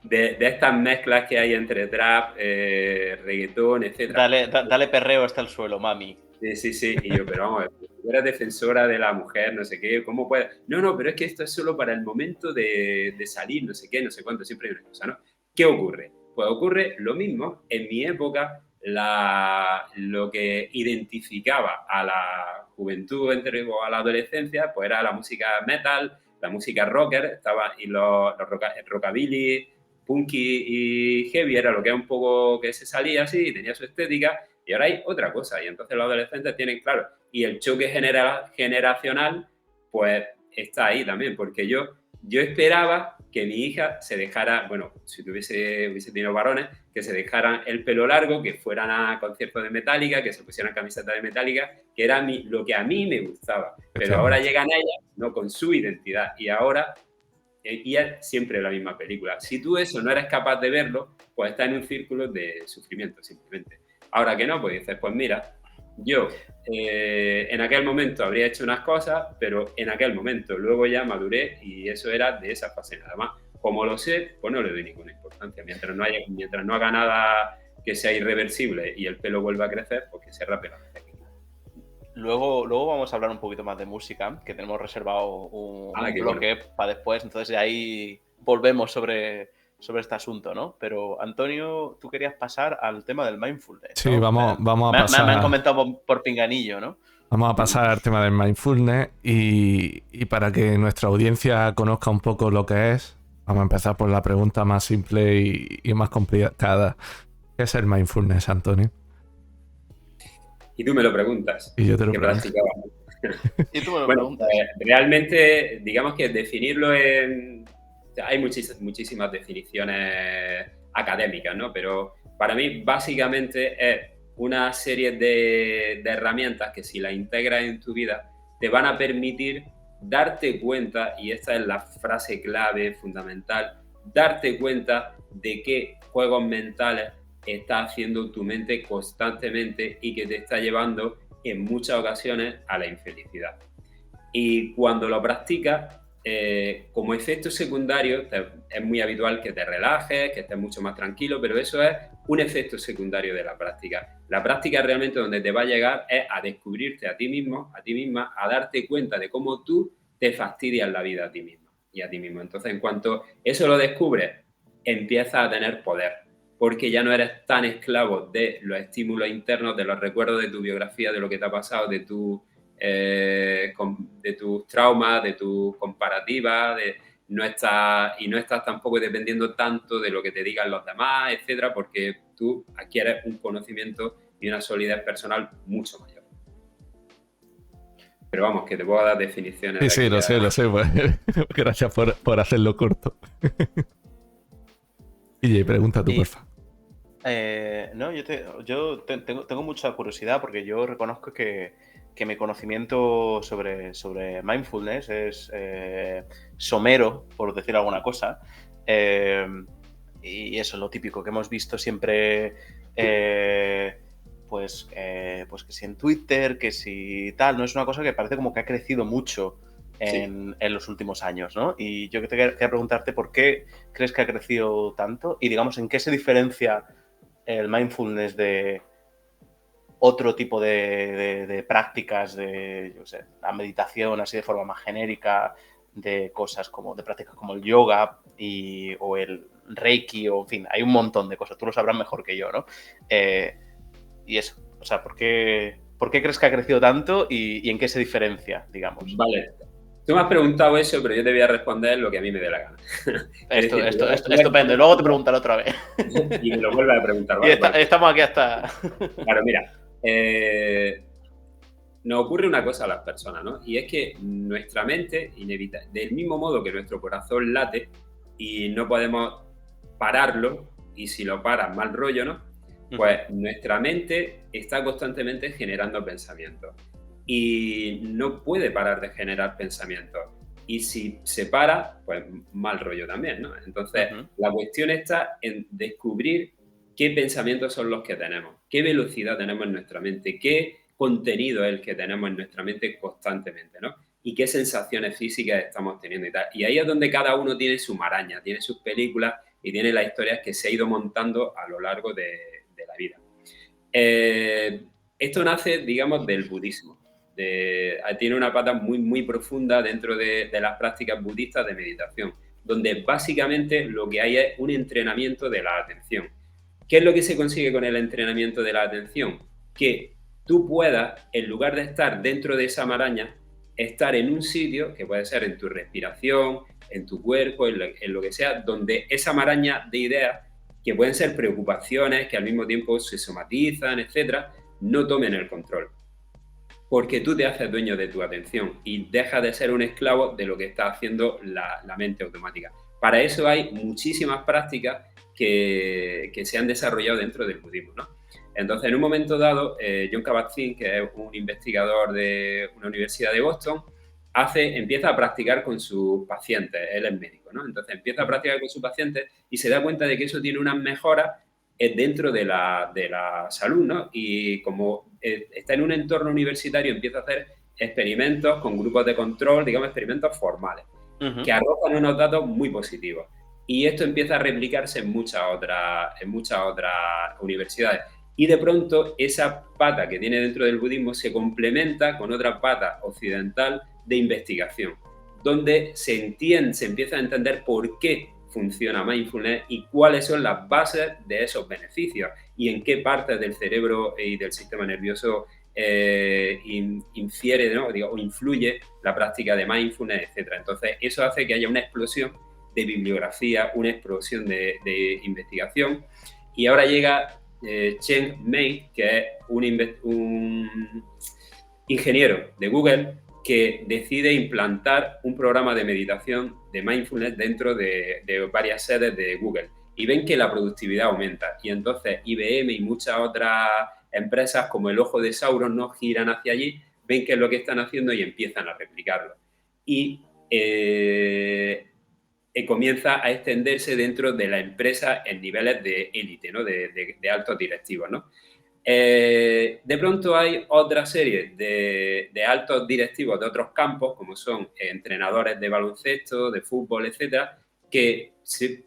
de estas mezclas que hay entre trap, reggaetón, etc. Dale perreo hasta el suelo, mami. Sí. Y yo, pero vamos, tú eres defensora de la mujer, no sé qué, ¿cómo puede? No, pero es que esto es solo para el momento de salir, no sé qué, no sé cuánto, siempre hay una cosa, ¿no? ¿Qué ocurre? Pues ocurre lo mismo. En mi época, lo que identificaba a la juventud o a la adolescencia, pues era la música metal, la música rocker, y el rockabilly, punky y heavy, era lo que es un poco que se salía así y tenía su estética. Y ahora hay otra cosa, y entonces los adolescentes tienen, claro, y el choque generacional, pues está ahí también, porque yo esperaba que mi hija se dejara, bueno, si hubiese tenido varones, que se dejaran el pelo largo, que fueran a conciertos de Metallica, que se pusieran camisetas de Metallica, que era lo que a mí me gustaba. Pero ahora llegan ellas, no con su identidad, y ahora y es siempre la misma película. Si tú eso no eres capaz de verlo, pues estás en un círculo de sufrimiento, simplemente. Ahora que no, pues dices, pues mira, yo en aquel momento habría hecho unas cosas, pero en aquel momento luego ya maduré y eso era de esa fase nada más. Como lo sé, pues no le doy ninguna importancia. Mientras no haga nada que sea irreversible y el pelo vuelva a crecer, pues que se rape la cabeza. Luego vamos a hablar un poquito más de música, que tenemos reservado un bloque para después, entonces ahí volvemos sobre este asunto, ¿no? Pero, Antonio, tú querías pasar al tema del mindfulness, ¿no? Sí, vamos a pasar... Me han comentado por pinganillo, ¿no? Vamos a pasar al tema del mindfulness y para que nuestra audiencia conozca un poco lo que es, vamos a empezar por la pregunta más simple y más complicada. ¿Qué es el mindfulness, Antonio? Y tú me lo preguntas. Y yo te lo pregunto. Y tú me lo preguntas. Realmente, digamos que definirlo hay muchísimas definiciones académicas, ¿no? Pero para mí, básicamente, es una serie de herramientas que si las integras en tu vida, te van a permitir darte cuenta, y esta es la frase clave, fundamental, darte cuenta de qué juegos mentales está haciendo tu mente constantemente y que te está llevando en muchas ocasiones a la infelicidad. Y cuando lo practicas, como efecto secundario, es muy habitual que te relajes, que estés mucho más tranquilo, pero eso es un efecto secundario de la práctica. La práctica realmente donde te va a llegar es a descubrirte a ti mismo, a ti misma, a darte cuenta de cómo tú te fastidias la vida a ti mismo y a ti mismo. Entonces, en cuanto eso lo descubres, empiezas a tener poder, porque ya no eres tan esclavo de los estímulos internos, de los recuerdos de tu biografía, de lo que te ha pasado, de tus traumas, de tus comparativas, no estás tampoco dependiendo tanto de lo que te digan los demás, etcétera, porque tú adquieres un conocimiento y una solidez personal mucho mayor. Pero vamos, que te puedo dar definiciones. Sí, lo sé. Pues, gracias por hacerlo corto. Y pregunta tú, porfa. No, yo tengo mucha curiosidad porque yo reconozco que mi conocimiento sobre mindfulness es somero, por decir alguna cosa. Y eso es lo típico que hemos visto siempre pues que si en Twitter, que si tal, ¿no? Es una cosa que parece como que ha crecido mucho en los últimos años, ¿no? Y yo quería preguntarte por qué crees que ha crecido tanto y, digamos, en qué se diferencia el mindfulness de otro tipo de prácticas, de, yo sé, la meditación así de forma más genérica, de cosas como, de prácticas como el yoga o el reiki, o en fin, hay un montón de cosas, tú lo sabrás mejor que yo, ¿no? Y eso, o sea, ¿por qué crees que ha crecido tanto y en qué se diferencia, digamos? Vale. Tú me has preguntado eso, pero yo te voy a responder lo que a mí me dé la gana. Estupendo, y luego te preguntaré otra vez. Y me lo vuelves a preguntar, ¿vale? ¿vale? Estamos aquí hasta... Claro, mira, nos ocurre una cosa a las personas, ¿no? Y es que nuestra mente, del mismo modo que nuestro corazón late y no podemos pararlo, y si lo paras, mal rollo, ¿no? Pues nuestra mente está constantemente generando pensamientos y no puede parar de generar pensamientos. Y si se para, pues mal rollo también, ¿no? Entonces, la cuestión está en descubrir qué pensamientos son los que tenemos, qué velocidad tenemos en nuestra mente, qué contenido es el que tenemos en nuestra mente constantemente, ¿no? Y qué sensaciones físicas estamos teniendo y tal. Y ahí es donde cada uno tiene su maraña, tiene sus películas y tiene las historias que se ha ido montando a lo largo de la vida. Esto nace, digamos, del budismo. Tiene una pata muy, muy profunda dentro de las prácticas budistas de meditación, donde básicamente lo que hay es un entrenamiento de la atención. ¿Qué es lo que se consigue con el entrenamiento de la atención? Que tú puedas, en lugar de estar dentro de esa maraña, estar en un sitio, que puede ser en tu respiración, en tu cuerpo, en lo que sea, donde esa maraña de ideas, que pueden ser preocupaciones, que al mismo tiempo se somatizan, etcétera, no tomen el control. Porque tú te haces dueño de tu atención y dejas de ser un esclavo de lo que está haciendo la mente automática. Para eso hay muchísimas prácticas que se han desarrollado dentro del budismo, ¿no? Entonces, en un momento dado, Jon Kabat-Zinn, que es un investigador de una universidad de Boston, empieza a practicar con sus pacientes. Él es médico, ¿no? Entonces, empieza a practicar con sus pacientes y se da cuenta de que eso tiene unas mejoras dentro de la salud, ¿no? Y como está en un entorno universitario, empieza a hacer experimentos con grupos de control, digamos, experimentos formales, que arrojan unos datos muy positivos. Y esto empieza a replicarse en muchas otras universidades. Y de pronto esa pata que tiene dentro del budismo se complementa con otra pata occidental de investigación, donde se empieza a entender por qué funciona mindfulness y cuáles son las bases de esos beneficios y en qué partes del cerebro y del sistema nervioso infiere, ¿no? o influye la práctica de mindfulness, etc. Entonces, eso hace que haya una explosión de bibliografía, una explosión de investigación. Y ahora llega Cheng Mei, que es un ingeniero de Google, que decide implantar un programa de meditación de mindfulness dentro de varias sedes de Google y ven que la productividad aumenta y entonces IBM y muchas otras empresas como el ojo de Sauron no giran hacia allí, ven qué es lo que están haciendo y empiezan a replicarlo y comienza a extenderse dentro de la empresa en niveles de élite, ¿no? de altos directivos, ¿no? De pronto hay otra serie de altos directivos de otros campos, como son entrenadores de baloncesto, de fútbol, etcétera, que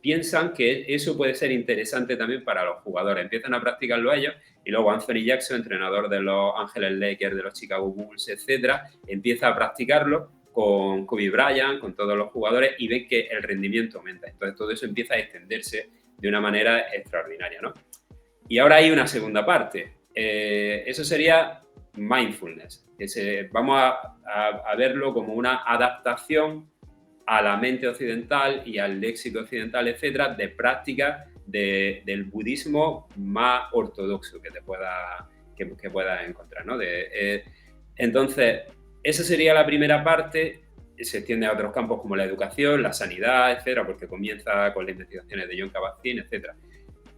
piensan que eso puede ser interesante también para los jugadores. Empiezan a practicarlo ellos y luego Anthony Jackson, entrenador de los Ángeles Lakers, de los Chicago Bulls, etcétera, empieza a practicarlo con Kobe Bryant, con todos los jugadores y ven que el rendimiento aumenta. Entonces todo eso empieza a extenderse de una manera extraordinaria, ¿no? Y ahora hay una segunda parte. Eso sería mindfulness. Vamos a verlo como una adaptación a la mente occidental y al léxico occidental, etcétera, de prácticas del budismo más ortodoxo que puedas encontrar, ¿no? Entonces, esa sería la primera parte. Se extiende a otros campos como la educación, la sanidad, etcétera, porque comienza con las investigaciones de Jon Kabat-Zinn, etcétera.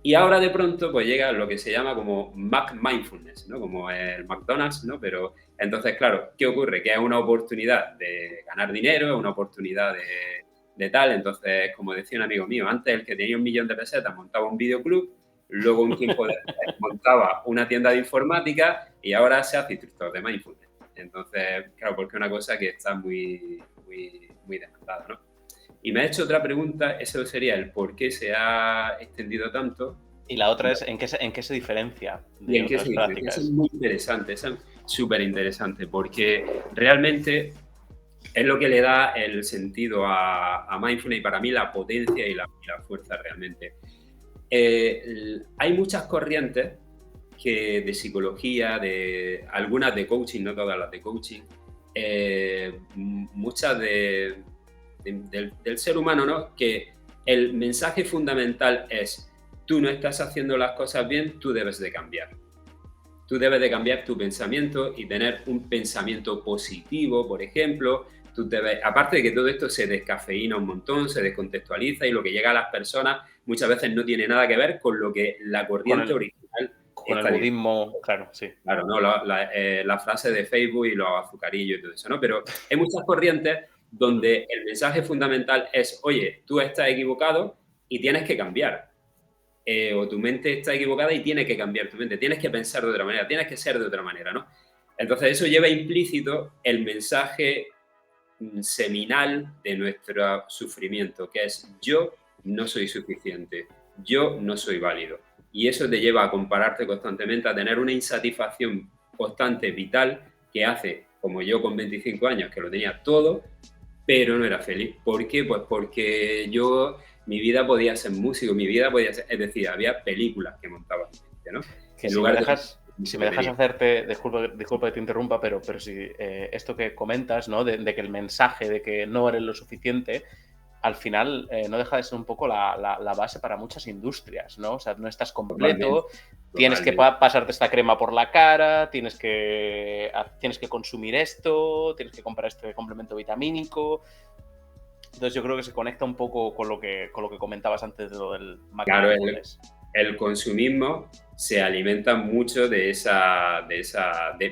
Y ahora de pronto pues llega lo que se llama como Mindfulness, ¿no? Como el McDonald's, ¿no? Pero entonces, claro, ¿qué ocurre? Que es una oportunidad de ganar dinero, es una oportunidad de tal. Entonces, como decía un amigo mío, antes el que tenía 1 millón de pesetas montaba un videoclub, luego un tiempo después montaba una tienda de informática y ahora se hace instructor de mindfulness. Entonces, claro, porque es una cosa que está muy demandada, ¿no? Y me ha hecho otra pregunta, eso sería el por qué se ha extendido tanto. Y la otra es en qué se diferencia de otras prácticas. Eso es muy interesante, eso es súper interesante, porque realmente es lo que le da el sentido a mindfulness y para mí la potencia y la fuerza realmente. Hay muchas corrientes de psicología, algunas de coaching, no todas las de coaching, muchas del ser humano, ¿no? Que el mensaje fundamental es: tú no estás haciendo las cosas bien, tú debes de cambiar. Tú debes de cambiar tu pensamiento y tener un pensamiento positivo, por ejemplo. Aparte de que todo esto se descafeína un montón, se descontextualiza y lo que llega a las personas muchas veces no tiene nada que ver con lo que la corriente original con el budismo, claro, sí. Claro, ¿no? La frase de Facebook y los azucarillos y todo eso, ¿no? Pero hay muchas corrientes donde el mensaje fundamental es: oye, tú estás equivocado y tienes que cambiar. O tu mente está equivocada y tienes que cambiar tu mente, tienes que pensar de otra manera, tienes que ser de otra manera, ¿no? Entonces eso lleva implícito el mensaje seminal de nuestro sufrimiento, que es: yo no soy suficiente, yo no soy válido. Y eso te lleva a compararte constantemente, a tener una insatisfacción constante, vital, que hace, como yo con 25 años, que lo tenía todo, pero no era feliz. ¿Por qué? Pues porque mi vida podía ser músico, mi vida podía ser, es decir, había películas que montaba mi mente, ¿no? Que si me dejas hacerte, disculpa que te interrumpa, pero si esto que comentas, ¿no? De que el mensaje de que no eres lo suficiente, al final no deja de ser un poco la base para muchas industrias, ¿no? O sea, no estás completo, tienes que pasarte esta crema por la cara, tienes que consumir esto, tienes que comprar este complemento vitamínico. Entonces yo creo que se conecta un poco con lo que comentabas antes de lo del mindfulness. Claro, el consumismo se alimenta mucho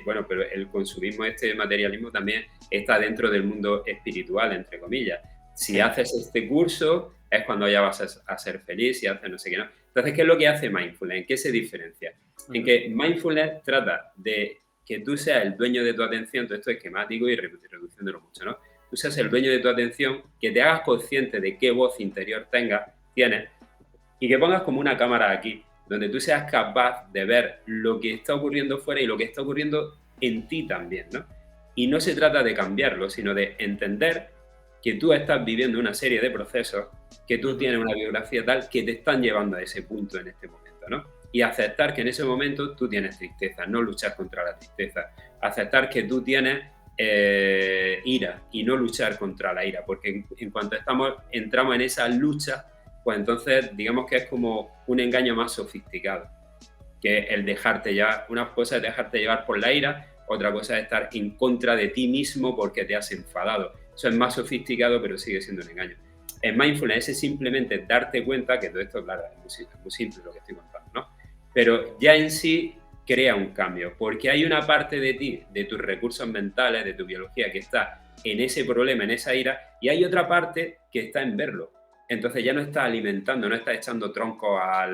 bueno, pero el consumismo, este materialismo también está dentro del mundo espiritual, entre comillas. Si haces este curso es cuando ya vas a ser feliz, si haces no sé qué, ¿no? Entonces, ¿qué es lo que hace mindfulness? ¿En qué se diferencia? En que mindfulness trata de que tú seas el dueño de tu atención, todo esto es esquemático y reduciéndolo mucho, ¿no? Tú seas el dueño de tu atención, que te hagas consciente de qué voz interior tienes y que pongas como una cámara aquí, donde tú seas capaz de ver lo que está ocurriendo fuera y lo que está ocurriendo en ti también, ¿no? Y no se trata de cambiarlo, sino de entender que tú estás viviendo una serie de procesos, que tú tienes una biografía tal que te están llevando a ese punto en este momento, ¿no? Y aceptar que en ese momento tú tienes tristeza, no luchar contra la tristeza. Aceptar que tú tienes ira y no luchar contra la ira, porque en cuanto entramos en esa lucha, pues entonces digamos que es como un engaño más sofisticado, que el dejarte llevar. Una cosa es dejarte llevar por la ira, otra cosa es estar en contra de ti mismo porque te has enfadado. Eso es más sofisticado, pero sigue siendo un engaño. En mindfulness es simplemente darte cuenta que todo esto, claro, es muy simple lo que estoy contando, ¿no? Pero ya en sí crea un cambio, porque hay una parte de ti, de tus recursos mentales, de tu biología, que está en ese problema, en esa ira, y hay otra parte que está en verlo. Entonces ya no estás alimentando, no estás echando troncos a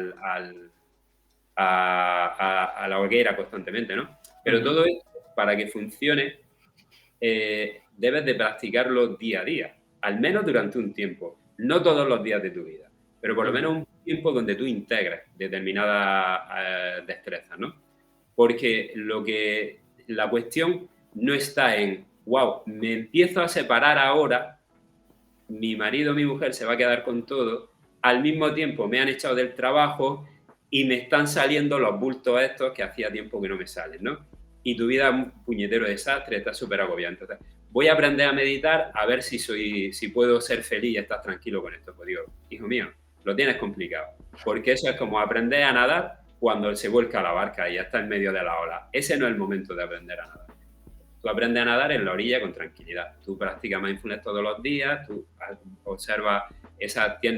la hoguera constantemente, ¿no? Pero todo esto, para que funcione, debes de practicarlo día a día, al menos durante un tiempo, no todos los días de tu vida, pero por lo menos un tiempo donde tú integres determinadas destrezas, ¿no? Porque la cuestión no está en, wow, me empiezo a separar ahora, mi marido o mi mujer se va a quedar con todo, al mismo tiempo me han echado del trabajo y me están saliendo los bultos estos que hacía tiempo que no me salen, ¿no? Y tu vida es un puñetero desastre, estás súper agobiante. Entonces, voy a aprender a meditar a ver si puedo ser feliz y estar tranquilo con esto. Pues digo, hijo mío, lo tienes complicado, porque eso es como aprender a nadar cuando se vuelca la barca y ya está en medio de la ola. Ese no es el momento de aprender a nadar. Tú aprendes a nadar en la orilla con tranquilidad. Tú practicas mindfulness todos los días, tú observas,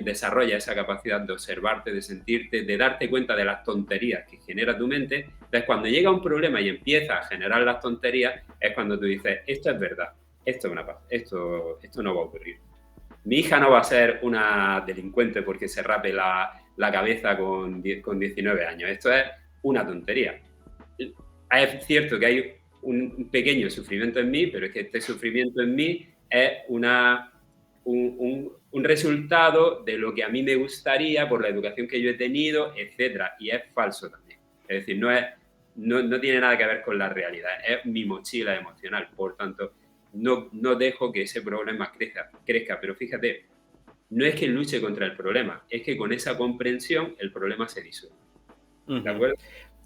desarrolla esa capacidad de observarte, de sentirte, de darte cuenta de las tonterías que genera tu mente. Entonces, cuando llega un problema y empieza a generar las tonterías, es cuando tú dices, esto es verdad, esto no va a ocurrir. Mi hija no va a ser una delincuente porque se rape la la cabeza con 19 años. Esto es una tontería. Es cierto que hay un pequeño sufrimiento en mí, pero es que este sufrimiento en mí es un resultado de lo que a mí me gustaría por la educación que yo he tenido, etcétera, y es falso también. Es decir, no tiene nada que ver con la realidad, es mi mochila emocional, por tanto, no dejo que ese problema crezca, pero fíjate, no es que luche contra el problema, es que con esa comprensión el problema se disuelve. ¿De acuerdo?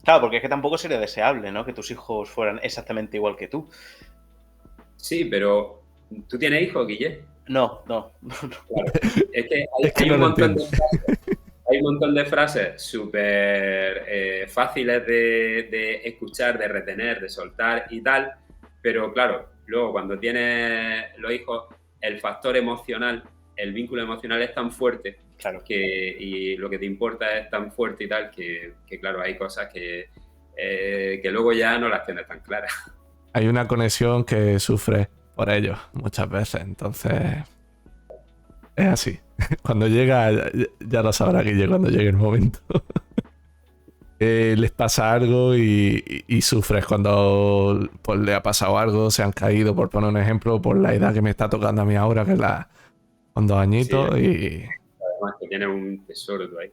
Claro, porque es que tampoco sería deseable, ¿no? Que tus hijos fueran exactamente igual que tú. Sí, pero ¿tú tienes hijos, Guille? No. Claro. Es que hay un montón de frases, hay un montón de frases súper fáciles de escuchar, de retener, de soltar y tal, pero claro, luego cuando tienes los hijos, el factor emocional, el vínculo emocional es tan fuerte, Claro. y lo que te importa es tan fuerte y tal, que claro, hay cosas que luego ya no las tienes tan claras. Hay una conexión que sufre por ellos muchas veces, entonces es así. Cuando llega, ya lo sabrá Guille cuando llegue el momento. Les pasa algo y sufres cuando pues, le ha pasado algo, se han caído, por poner un ejemplo, por la edad que me está tocando a mí ahora, que es con 2 añitos. Sí, además que tienes un tesoro tú ahí.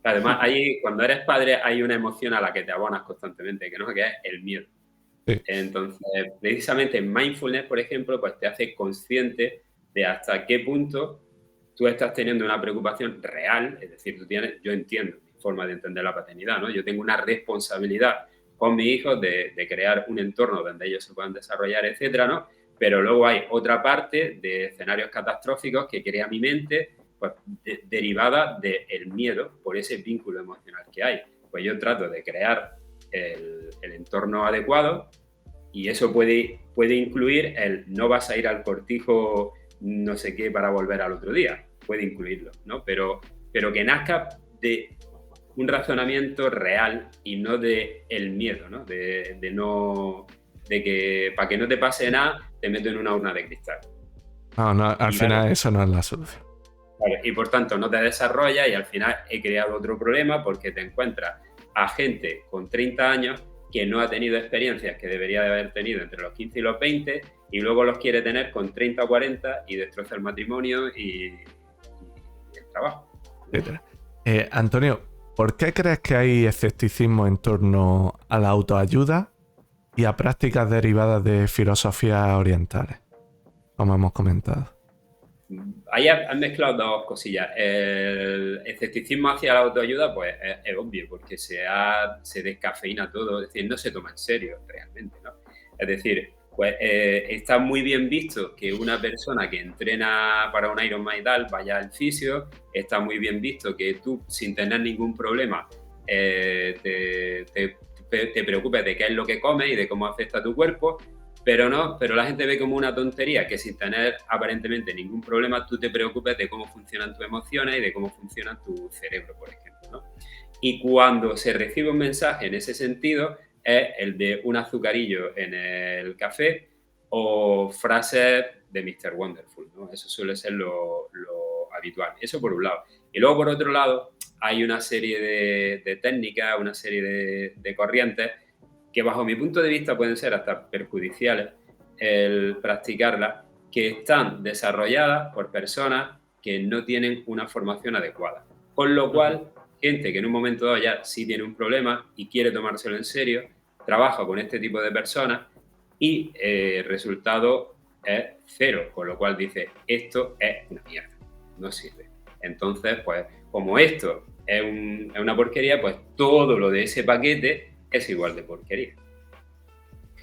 Además, cuando eres padre hay una emoción a la que te abonas constantemente, que es el miedo. Sí. Entonces, precisamente mindfulness, por ejemplo, pues te hace consciente de hasta qué punto tú estás teniendo una preocupación real, es decir, yo entiendo mi forma de entender la paternidad, ¿no? Yo tengo una responsabilidad con mis hijos de crear un entorno donde ellos se puedan desarrollar, etcétera, ¿no? Pero luego hay otra parte de escenarios catastróficos que crea mi mente, pues derivada del miedo por ese vínculo emocional que hay. Pues yo trato de crear el entorno adecuado y eso puede incluir el no vas a ir al cortijo no sé qué para volver al otro día, puede incluirlo, ¿no? Pero que nazca de un razonamiento real y no de el miedo, ¿no? De que para que no te pase nada te meto en una urna de cristal. No, al final eso no es la solución. Vale, y por tanto no te desarrollas y al final he creado otro problema porque te encuentras a gente con 30 años que no ha tenido experiencias que debería de haber tenido entre los 15 y los 20 y luego los quiere tener con 30 o 40 y destroza el matrimonio y el trabajo. Antonio, ¿por qué crees que hay escepticismo en torno a la autoayuda y a prácticas derivadas de filosofías orientales, como hemos comentado? Ahí has mezclado dos cosillas. El escepticismo hacia la autoayuda, pues es obvio, porque se descafeína todo, es decir, no se toma en serio realmente, ¿no? Es decir, pues está muy bien visto que una persona que entrena para un Ironman y tal vaya al fisio, está muy bien visto que tú, sin tener ningún problema, te preocupes de qué es lo que comes y de cómo afecta a tu cuerpo. Pero la gente ve como una tontería que sin tener aparentemente ningún problema tú te preocupes de cómo funcionan tus emociones y de cómo funciona tu cerebro, por ejemplo, ¿no? Y cuando se recibe un mensaje en ese sentido es el de un azucarillo en el café o frases de Mr. Wonderful, ¿no? Eso suele ser lo habitual. Eso por un lado. Y luego por otro lado hay una serie de técnicas, una serie de corrientes que bajo mi punto de vista pueden ser hasta perjudiciales el practicarlas, que están desarrolladas por personas que no tienen una formación adecuada. Con lo cual, gente que en un momento dado ya sí tiene un problema y quiere tomárselo en serio, trabaja con este tipo de personas y el resultado es cero, con lo cual dice, esto es una mierda, no sirve. Entonces, pues, como esto es una porquería, pues todo lo de ese paquete es igual de porquería.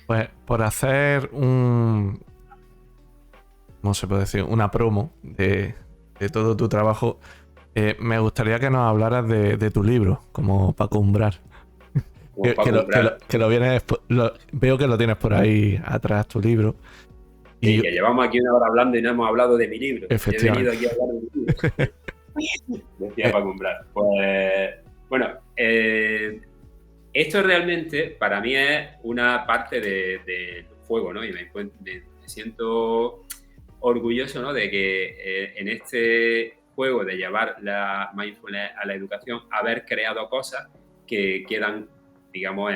Pues por hacer ¿cómo se puede decir? Una promo de todo tu trabajo, me gustaría que nos hablaras de tu libro, como Paco Umbral. Que lo vienes, veo que lo tienes por ahí atrás, tu libro. Y que llevamos aquí una hora hablando y no hemos hablado de mi libro. Efectivamente. He venido aquí a hablar de mi libro. Decía Paco Umbral. Pues, bueno, esto realmente para mí es una parte del juego, ¿no? Y me siento orgulloso, ¿no? De que en este juego de llevar la mindfulness a la educación, haber creado cosas que quedan, digamos,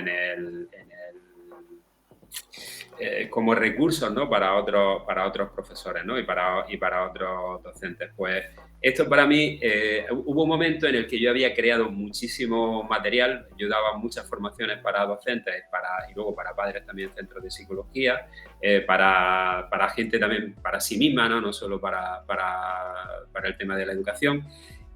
como recursos, ¿no? para otros profesores, ¿no? y para otros docentes. Pues esto para mí, hubo un momento en el que yo había creado muchísimo material. Yo daba muchas formaciones para docentes y luego para padres también, centros de psicología, para gente también, para sí misma, no solo para el tema de la educación.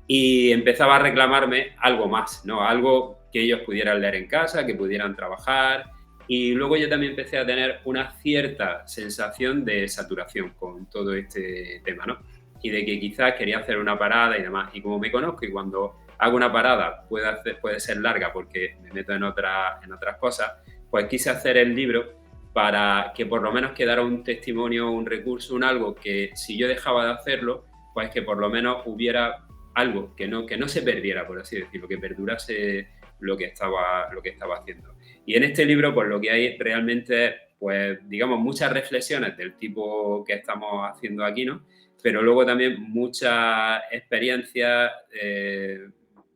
Y empezaba a reclamarme algo más, ¿no? Algo que ellos pudieran leer en casa, que pudieran trabajar. Y luego yo también empecé a tener una cierta sensación de saturación con todo este tema, ¿no? Y de que quizás quería hacer una parada y demás. Y como me conozco y cuando hago una parada puede ser larga porque me meto en otras cosas, pues quise hacer el libro para que por lo menos quedara un testimonio, un recurso, un algo que si yo dejaba de hacerlo, pues que por lo menos hubiera algo que no se perdiera, por así decirlo, que perdurase lo que estaba haciendo. Y en este libro, pues lo que hay realmente, pues digamos, muchas reflexiones del tipo que estamos haciendo aquí, ¿no? Pero luego también muchas experiencias,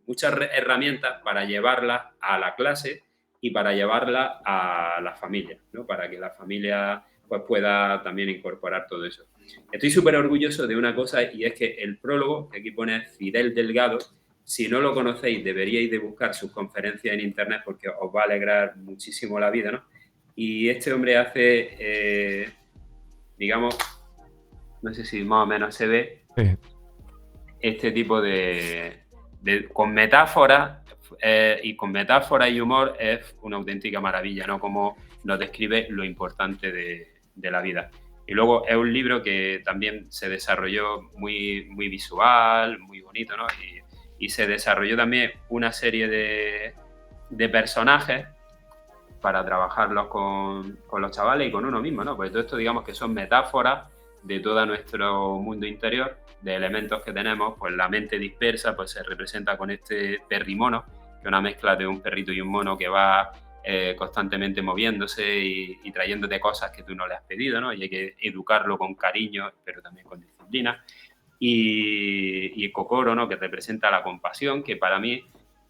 muchas herramientas para llevarlas a la clase y para llevarlas a la familia, ¿no? Para que la familia pues pueda también incorporar todo eso. Estoy súper orgulloso de una cosa, y es que el prólogo, que aquí pone Fidel Delgado, si no lo conocéis, deberíais de buscar sus conferencias en internet porque os va a alegrar muchísimo la vida, ¿no? Y este hombre hace, digamos, no sé si más o menos se ve, sí, este tipo con metáforas, y con metáforas y humor es una auténtica maravilla, ¿no? Como nos describe lo importante de la vida. Y luego es un libro que también se desarrolló muy, muy visual, muy bonito, ¿no? Y se desarrolló también una serie de personajes para trabajarlos con los chavales y con uno mismo, ¿no? Pues todo esto, digamos, que son metáforas de todo nuestro mundo interior, de elementos que tenemos. Pues la mente dispersa pues se representa con este perrimono, que es una mezcla de un perrito y un mono que va constantemente moviéndose y trayéndote cosas que tú no le has pedido, ¿no? Y hay que educarlo con cariño, pero también con disciplina. Y el Kokoro, ¿no? Que representa la compasión, que para mí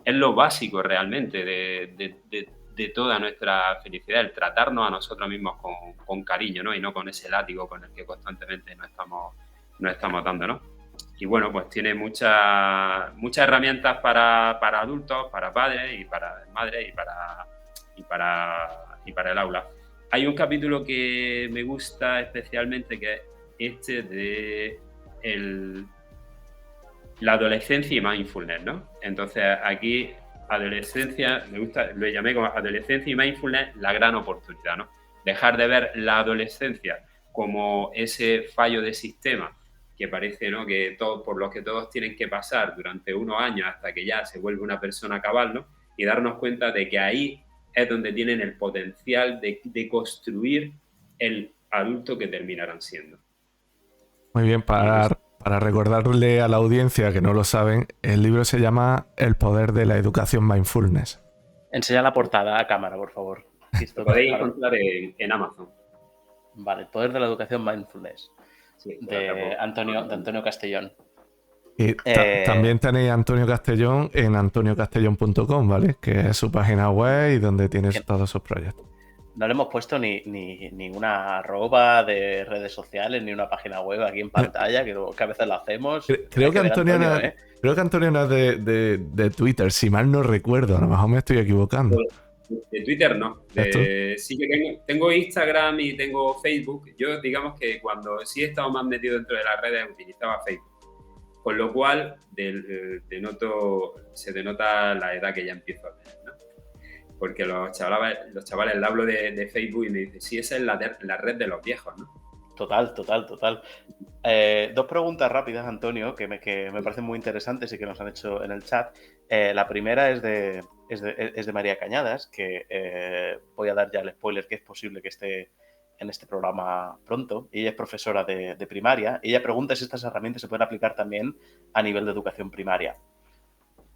es lo básico realmente de toda nuestra felicidad, el tratarnos a nosotros mismos con cariño, ¿no? Y no con ese látigo con el que constantemente nos estamos dando, ¿no? Y bueno, pues tiene muchas herramientas para adultos, para padres y para madres y para el aula. Hay un capítulo que me gusta especialmente, que es este de la adolescencia y mindfulness, ¿no? Entonces aquí adolescencia, me gusta, lo llamé como adolescencia y mindfulness, la gran oportunidad, ¿no? Dejar de ver la adolescencia como ese fallo de sistema que parece, ¿no? Que por lo que todos tienen que pasar durante unos años hasta que ya se vuelve una persona cabal, ¿no? Y darnos cuenta de que ahí es donde tienen el potencial de construir el adulto que terminarán siendo. Muy bien, para recordarle a la audiencia que no lo saben, el libro se llama El poder de la educación mindfulness. Enseña la portada a cámara, por favor. Lo podéis encontrar en Amazon. Vale, El poder de la educación mindfulness, sí, de Antonio Castellón. Y también tenéis a Antonio Castellón en antoniocastellón.com, ¿vale? Que es su página web y donde tienes todos sus proyectos. No le hemos puesto ni una arroba de redes sociales, ni una página web aquí en pantalla, que a veces lo hacemos. Creo que Antonio no es de Twitter, si mal no recuerdo. A lo mejor me estoy equivocando. De Twitter no. Sí que tengo Instagram y tengo Facebook. Yo, digamos que cuando sí he estado más metido dentro de las redes, utilizaba Facebook. Con lo cual, se denota la edad que ya empiezo a tener, ¿no? Porque los chavales le hablo de Facebook y me dicen, sí, esa es la red de los viejos, ¿no? Total. Dos preguntas rápidas, Antonio, que me parecen muy interesantes y que nos han hecho en el chat. La primera es de María Cañadas, que voy a dar ya el spoiler, que es posible que esté en este programa pronto. Ella es profesora de primaria y ella pregunta si estas herramientas se pueden aplicar también a nivel de educación primaria.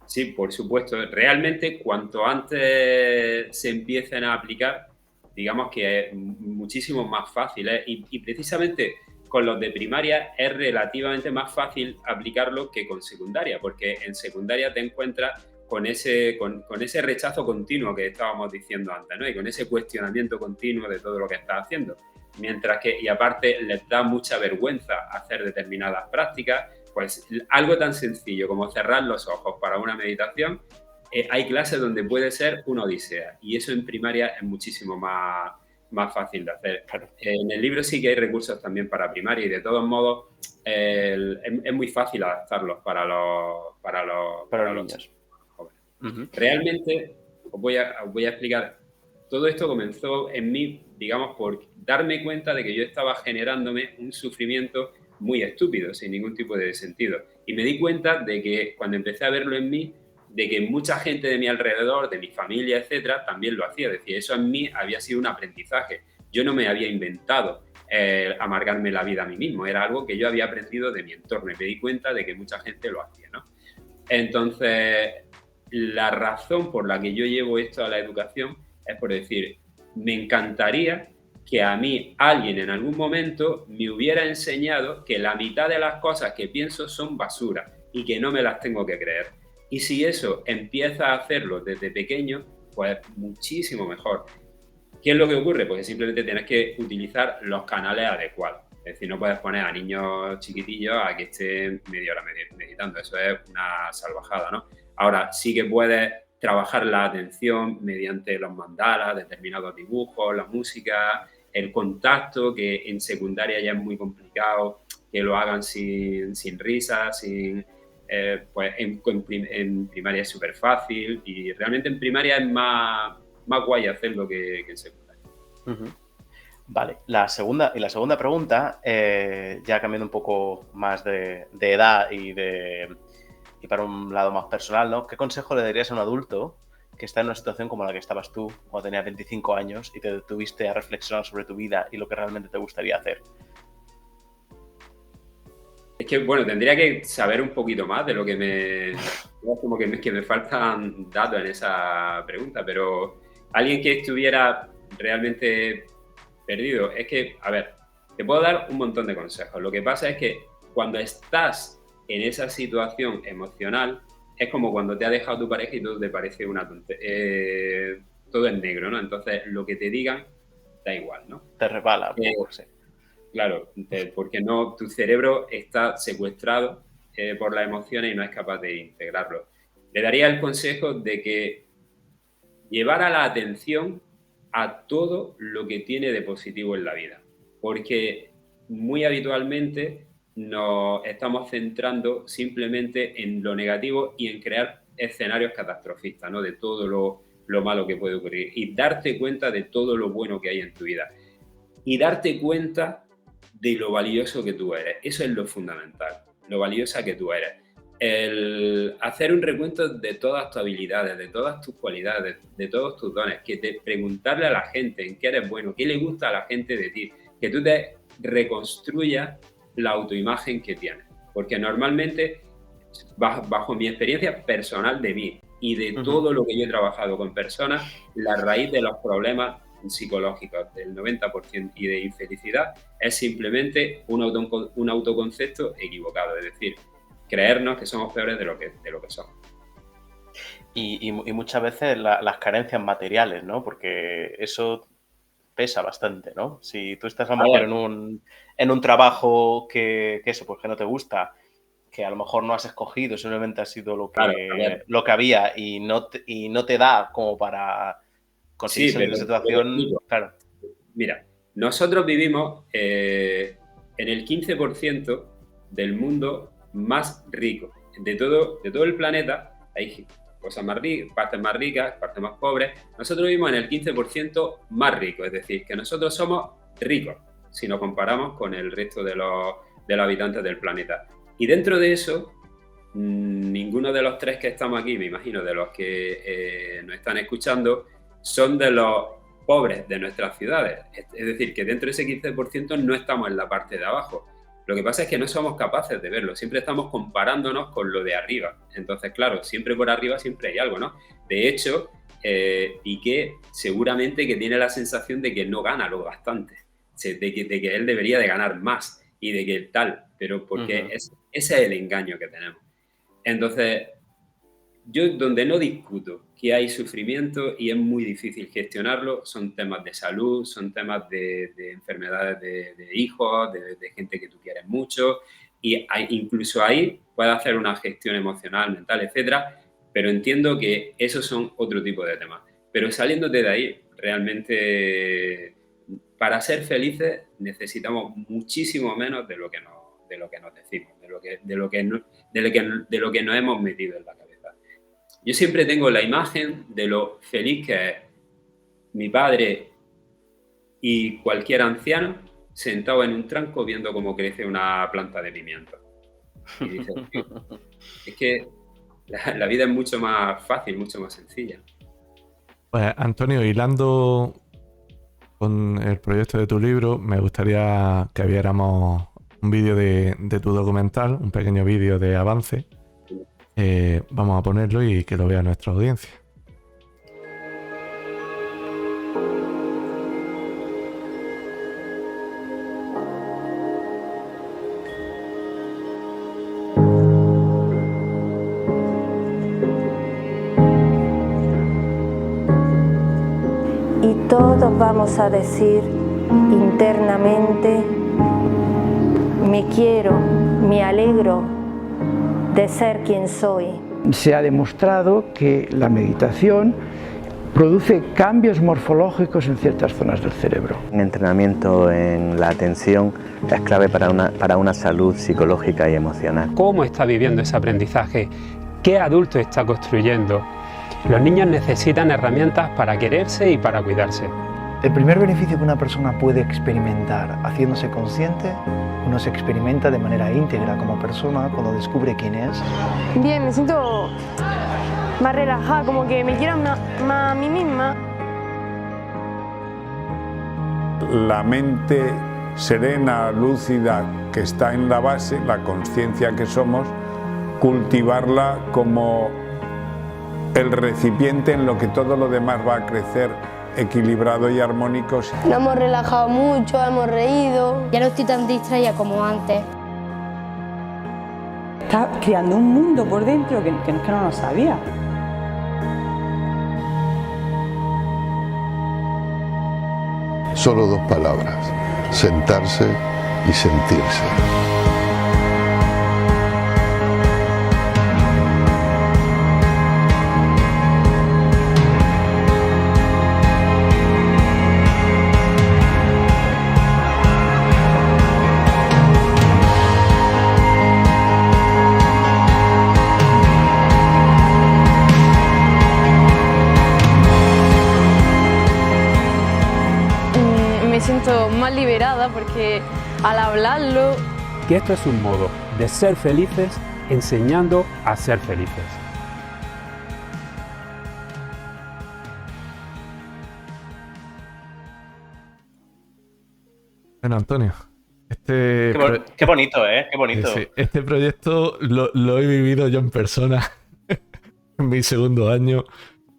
Sí, por supuesto. Realmente, cuanto antes se empiecen a aplicar, digamos que es muchísimo más fácil, ¿eh? Y precisamente con los de primaria es relativamente más fácil aplicarlo que con secundaria, porque en secundaria te encuentras con ese rechazo continuo que estábamos diciendo antes, ¿no? Y con ese cuestionamiento continuo de todo lo que estás haciendo. Mientras que, y aparte, les da mucha vergüenza hacer determinadas prácticas, pues algo tan sencillo como cerrar los ojos para una meditación, hay clases donde puede ser una odisea, y eso en primaria es muchísimo más fácil de hacer. Claro. En el libro sí que hay recursos también para primaria, y de todos modos es muy fácil adaptarlos para los niños. jóvenes. Uh-huh. Realmente os voy a explicar. Todo esto comenzó en mí, digamos, por darme cuenta de que yo estaba generándome un sufrimiento muy estúpido, sin ningún tipo de sentido. Y me di cuenta de que cuando empecé a verlo en mí, de que mucha gente de mi alrededor, de mi familia, etcétera, también lo hacía. Es decir, eso en mí había sido un aprendizaje. Yo no me había inventado amargarme la vida a mí mismo. Era algo que yo había aprendido de mi entorno y me di cuenta de que mucha gente lo hacía, ¿no? Entonces, la razón por la que yo llevo esto a la educación es por decir, me encantaría que a mí alguien en algún momento me hubiera enseñado que la mitad de las cosas que pienso son basura y que no me las tengo que creer. Y si eso empieza a hacerlo desde pequeño, pues muchísimo mejor. ¿Qué es lo que ocurre? Pues que simplemente tienes que utilizar los canales adecuados. Es decir, no puedes poner a niños chiquitillos a que estén media hora meditando. Eso es una salvajada, ¿no? Ahora, sí que puedes trabajar la atención mediante los mandalas, determinados dibujos, la música, el contacto, que en secundaria ya es muy complicado que lo hagan sin risas, pues en primaria es súper fácil, y realmente en primaria es más guay hacerlo que en secundaria. Uh-huh. Vale, la segunda pregunta, ya cambiando un poco más de edad y para un lado más personal, ¿no? ¿Qué consejo le darías a un adulto que está en una situación como la que estabas tú cuando tenías 25 años y te detuviste a reflexionar sobre tu vida y lo que realmente te gustaría hacer? Es que, bueno, tendría que saber un poquito más de lo que como que me faltan datos en esa pregunta, pero alguien que estuviera realmente perdido, es que, a ver, te puedo dar un montón de consejos. Lo que pasa es que cuando estás en esa situación emocional, es como cuando te ha dejado tu pareja y todo te parece una tontería. Todo es negro, ¿no? Entonces, lo que te digan, da igual, ¿no? Te resbala un poco, sí. Claro, porque no, tu cerebro está secuestrado por las emociones y no es capaz de integrarlo. Le daría el consejo de que llevara la atención a todo lo que tiene de positivo en la vida, porque muy habitualmente nos estamos centrando simplemente en lo negativo y en crear escenarios catastrofistas, ¿no? De todo lo malo que puede ocurrir, y darte cuenta de todo lo bueno que hay en tu vida y darte cuenta de lo valioso que tú eres. Eso es lo fundamental, lo valiosa que tú eres. El hacer un recuento de todas tus habilidades, de todas tus cualidades, de todos tus dones, preguntarle a la gente en qué eres bueno, qué le gusta a la gente de ti, que tú te reconstruyas la autoimagen que tienes. Porque normalmente, bajo mi experiencia personal de mí y de todo lo que yo he trabajado con personas, la raíz de los problemas psicológicos del 90% y de infelicidad es simplemente un autoconcepto equivocado, es decir, creernos que somos peores de lo que somos. Y muchas veces las carencias materiales, ¿no? Porque eso pesa bastante, ¿no? Si tú estás a lo mejor en un trabajo que eso, pues que no te gusta, que a lo mejor no has escogido, simplemente ha sido lo que había y no te da como para conseguir salir de la situación. Claro. Mira, nosotros vivimos en el 15% del mundo más rico. De todo el planeta hay cosas más ricas, partes más ricas, partes más pobres. Nosotros vivimos en el 15% más rico, es decir, que nosotros somos ricos si nos comparamos con el resto de los habitantes del planeta. Y dentro de eso, ninguno de los tres que estamos aquí, me imagino, de los que nos están escuchando, son de los pobres de nuestras ciudades. Es decir, que dentro de ese 15% no estamos en la parte de abajo. Lo que pasa es que no somos capaces de verlo, siempre estamos comparándonos con lo de arriba. Entonces, claro, siempre por arriba siempre hay algo, ¿no? De hecho, Piqué seguramente que tiene la sensación de que no gana lo bastante, de que él debería de ganar más. y de que tal, pero porque ese es el engaño que tenemos. Entonces, yo donde no discuto que hay sufrimiento y es muy difícil gestionarlo, son temas de salud, son temas de enfermedades de hijos, de gente que tú quieres mucho, y incluso ahí puedes hacer una gestión emocional, mental, etcétera, pero entiendo que esos son otro tipo de temas. Pero saliéndote de ahí, realmente para ser felices necesitamos muchísimo menos de lo que nos decimos, de lo que nos hemos metido en la cabeza. Yo siempre tengo la imagen de lo feliz que es mi padre y cualquier anciano sentado en un tronco viendo cómo crece una planta de pimiento. Y dices, es que la vida es mucho más fácil, mucho más sencilla. Pues Antonio, hilando con el proyecto de tu libro, me gustaría que viéramos un vídeo de tu documental, un pequeño vídeo de avance. Vamos a ponerlo y que lo vea nuestra audiencia. Y todos vamos a decir internamente: me quiero, me alegro de ser quien soy. Se ha demostrado que la meditación produce cambios morfológicos en ciertas zonas del cerebro. Un entrenamiento en la atención es clave para una salud psicológica y emocional. ¿Cómo está viviendo ese aprendizaje? ¿Qué adulto está construyendo? Los niños necesitan herramientas para quererse y para cuidarse. El primer beneficio que una persona puede experimentar haciéndose consciente, uno se experimenta de manera íntegra como persona cuando descubre quién es. Bien, me siento más relajada, como que me quiero más a mí misma. La mente serena, lúcida, que está en la base, la conciencia que somos, cultivarla como el recipiente en lo que todo lo demás va a crecer equilibrado y armónico. Nos hemos relajado mucho, hemos reído. Ya no estoy tan distraída como antes. Está creando un mundo por dentro que no lo sabía. Solo dos palabras: sentarse y sentirse. Me siento más liberada porque al hablarlo... Que esto es un modo de ser felices enseñando a ser felices. Bueno, Antonio, Qué bonito, ¿eh? Qué bonito. Sí, este proyecto lo he vivido yo en persona en mi segundo año.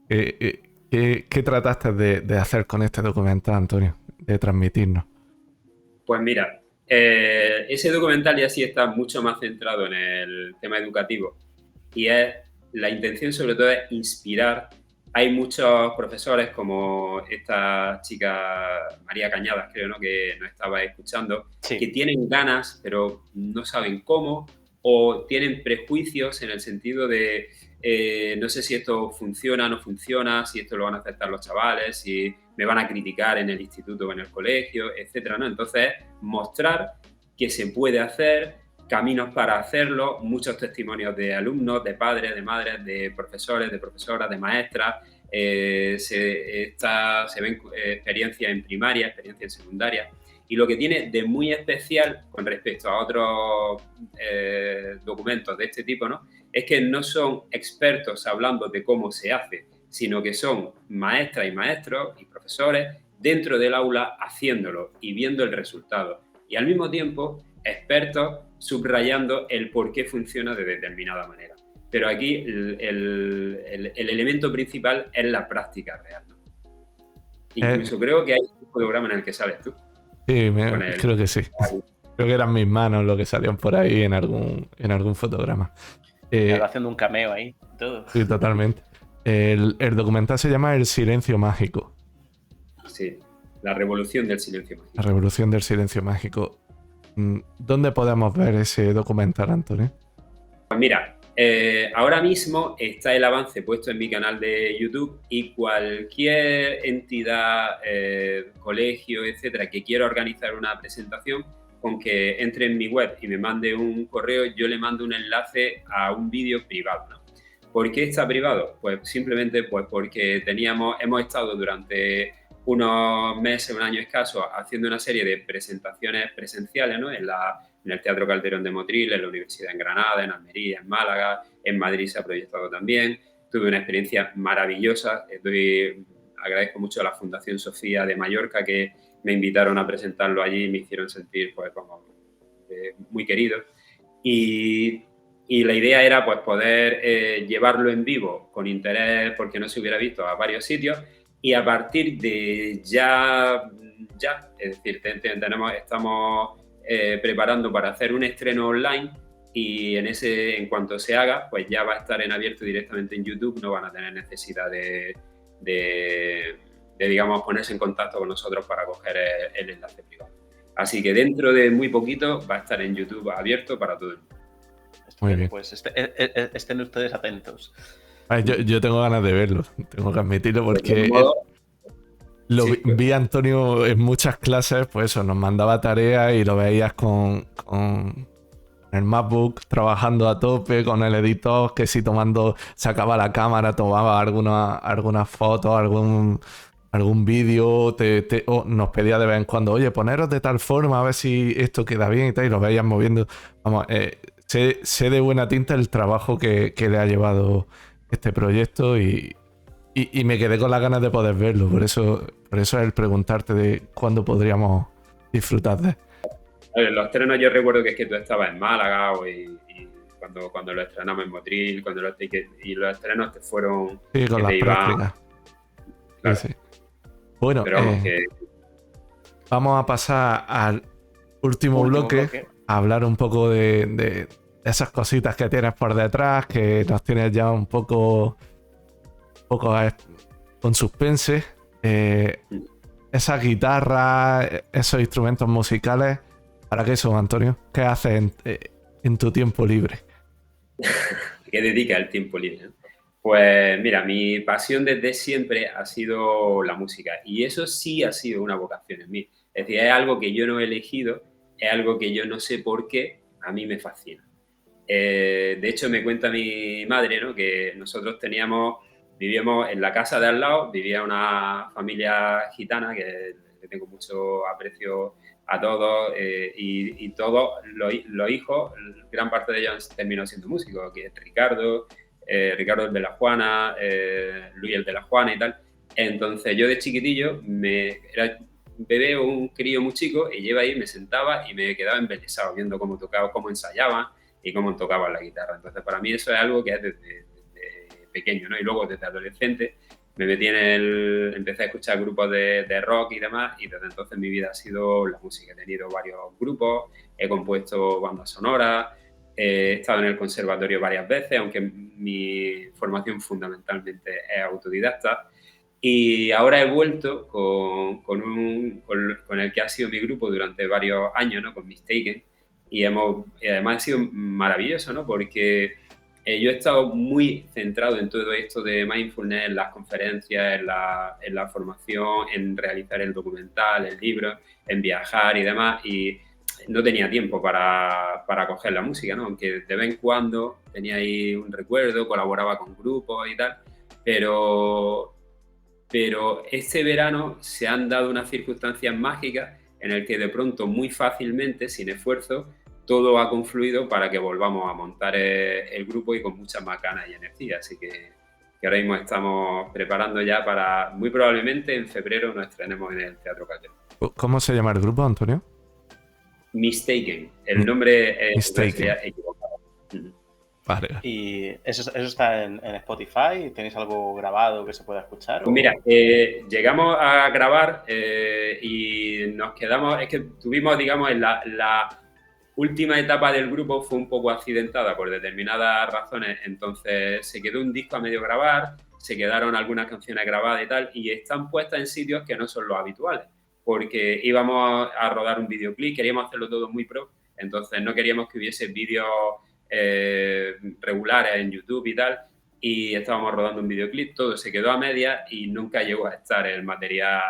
¿Qué trataste de hacer con este documental, Antonio? De transmitirnos. Pues mira, ese documental ya sí está mucho más centrado en el tema educativo y la intención sobre todo es inspirar. Hay muchos profesores como esta chica María Cañadas, creo, ¿no?, que nos estaba escuchando, sí, que tienen ganas pero no saben cómo, o tienen prejuicios en el sentido de no sé si esto funciona, no funciona, si esto lo van a aceptar los chavales, si me van a criticar en el instituto o en el colegio, etcétera, ¿no? Entonces, mostrar que se puede hacer, caminos para hacerlo, muchos testimonios de alumnos, de padres, de madres, de profesores, de profesoras, de maestras. Se ven experiencias en primaria, experiencias en secundaria. Y lo que tiene de muy especial con respecto a otros documentos de este tipo, ¿no?, es que no son expertos hablando de cómo se hace, sino que son maestras y maestros y profesores dentro del aula haciéndolo y viendo el resultado. Y al mismo tiempo, expertos subrayando el por qué funciona de determinada manera. Pero aquí el elemento principal es la práctica real, ¿no? Incluso creo que hay un programa en el que sales tú. Sí, creo que sí. Creo que eran mis manos lo que salían por ahí en algún fotograma. Haciendo un cameo ahí, todo. Sí, totalmente. El documental se llama El silencio mágico. Sí, la revolución del silencio mágico. La revolución del silencio mágico. ¿Dónde podemos ver ese documental, Antonio? Pues mira, ahora mismo está el avance puesto en mi canal de YouTube y cualquier entidad, colegio, etcétera, que quiera organizar una presentación, con que entre en mi web y me mande un correo, yo le mando un enlace a un vídeo privado, ¿no? ¿Por qué está privado? Pues simplemente pues porque hemos estado durante unos meses, un año escaso, haciendo una serie de presentaciones presenciales, ¿no? En el Teatro Calderón de Motril, en la Universidad en Granada, en Almería, en Málaga, en Madrid se ha proyectado también. Tuve una experiencia maravillosa. Agradezco mucho a la Fundación Sofía de Mallorca, que me invitaron a presentarlo allí y me hicieron sentir pues, como, muy querido. Y la idea era pues, poder llevarlo en vivo con interés, porque no se hubiera visto, a varios sitios. Y a partir de ya es decir, estamos preparando para hacer un estreno online y en cuanto se haga, pues ya va a estar en abierto directamente en YouTube, no van a tener necesidad de digamos, ponerse en contacto con nosotros para coger el enlace privado. Así que dentro de muy poquito va a estar en YouTube abierto para todo el mundo. Muy bien. Pues estén ustedes atentos. Yo tengo ganas de verlo, tengo que admitirlo, porque vi a Antonio en muchas clases, pues eso, nos mandaba tareas y lo veías con el MacBook trabajando a tope, con el editor, que si sacaba la cámara, tomaba algunas fotos, algún vídeo, nos pedía de vez en cuando, oye, poneros de tal forma a ver si esto queda bien y tal, y lo veías moviendo. Vamos, sé de buena tinta el trabajo que le ha llevado este proyecto y me quedé con las ganas de poder verlo. Por eso es el preguntarte de cuándo podríamos disfrutar de. Los estrenos yo recuerdo que es que tú estabas en Málaga y cuando lo estrenamos en Motril, y los estrenos te fueron... Sí, con las prácticas. Claro. Sí. Bueno, vamos a pasar al último bloque, a hablar un poco de esas cositas que tienes por detrás, que nos tienes ya un poco con suspense. Esas guitarras, esos instrumentos musicales, ¿para qué son, Antonio? ¿Qué haces en tu tiempo libre? ¿Qué dedica el tiempo libre? Pues mira, mi pasión desde siempre ha sido la música y eso sí ha sido una vocación en mí. Es decir, es algo que yo no he elegido, es algo que yo no sé por qué, a mí me fascina. De hecho, me cuenta mi madre, ¿no? Que nosotros vivíamos en la casa de al lado, vivía una familia gitana que le tengo mucho aprecio a todos y todos los hijos, gran parte de ellos terminó siendo músicos, que es Ricardo el de la Juana, Luis el de la Juana y tal. Entonces yo de chiquitillo era un bebé o un crío muy chico y lleva ahí, me sentaba y me quedaba embelesado viendo cómo tocaban, cómo ensayaban y cómo tocaban la guitarra. Entonces para mí eso es algo que es desde pequeño, ¿no? Y luego desde adolescente me metí empecé a escuchar grupos de rock y demás, y desde entonces mi vida ha sido la música. He tenido varios grupos, he compuesto bandas sonoras, he estado en el conservatorio varias veces, aunque mi formación fundamentalmente es autodidacta. Y ahora he vuelto con el que ha sido mi grupo durante varios años, ¿no? Con Mistaken, y además ha sido maravilloso, ¿no? Porque yo he estado muy centrado en todo esto de mindfulness, en las conferencias, en la formación, en realizar el documental, el libro, en viajar y demás, y no tenía tiempo para coger la música, ¿no? Aunque de vez en cuando tenía ahí un recuerdo, colaboraba con grupos y tal, pero este verano se han dado unas circunstancias mágicas en el que de pronto, muy fácilmente, sin esfuerzo, todo ha confluido para que volvamos a montar el grupo y con muchas más ganas y energía. Así que ahora mismo estamos preparando ya para, muy probablemente en febrero nos estrenemos en el Teatro Calderón. ¿Cómo se llama el grupo, Antonio? Mistaken. El nombre es equivocado. Vale. ¿Y eso está en Spotify? ¿Tenéis algo grabado que se pueda escuchar? Pues mira, llegamos a grabar y nos quedamos, es que tuvimos, digamos, en última etapa del grupo fue un poco accidentada por determinadas razones, entonces se quedó un disco a medio grabar, se quedaron algunas canciones grabadas y tal, y están puestas en sitios que no son los habituales, porque íbamos a rodar un videoclip, queríamos hacerlo todo muy pro, entonces no queríamos que hubiese vídeos regulares en YouTube y tal, y estábamos rodando un videoclip, todo se quedó a medias y nunca llegó a estar el material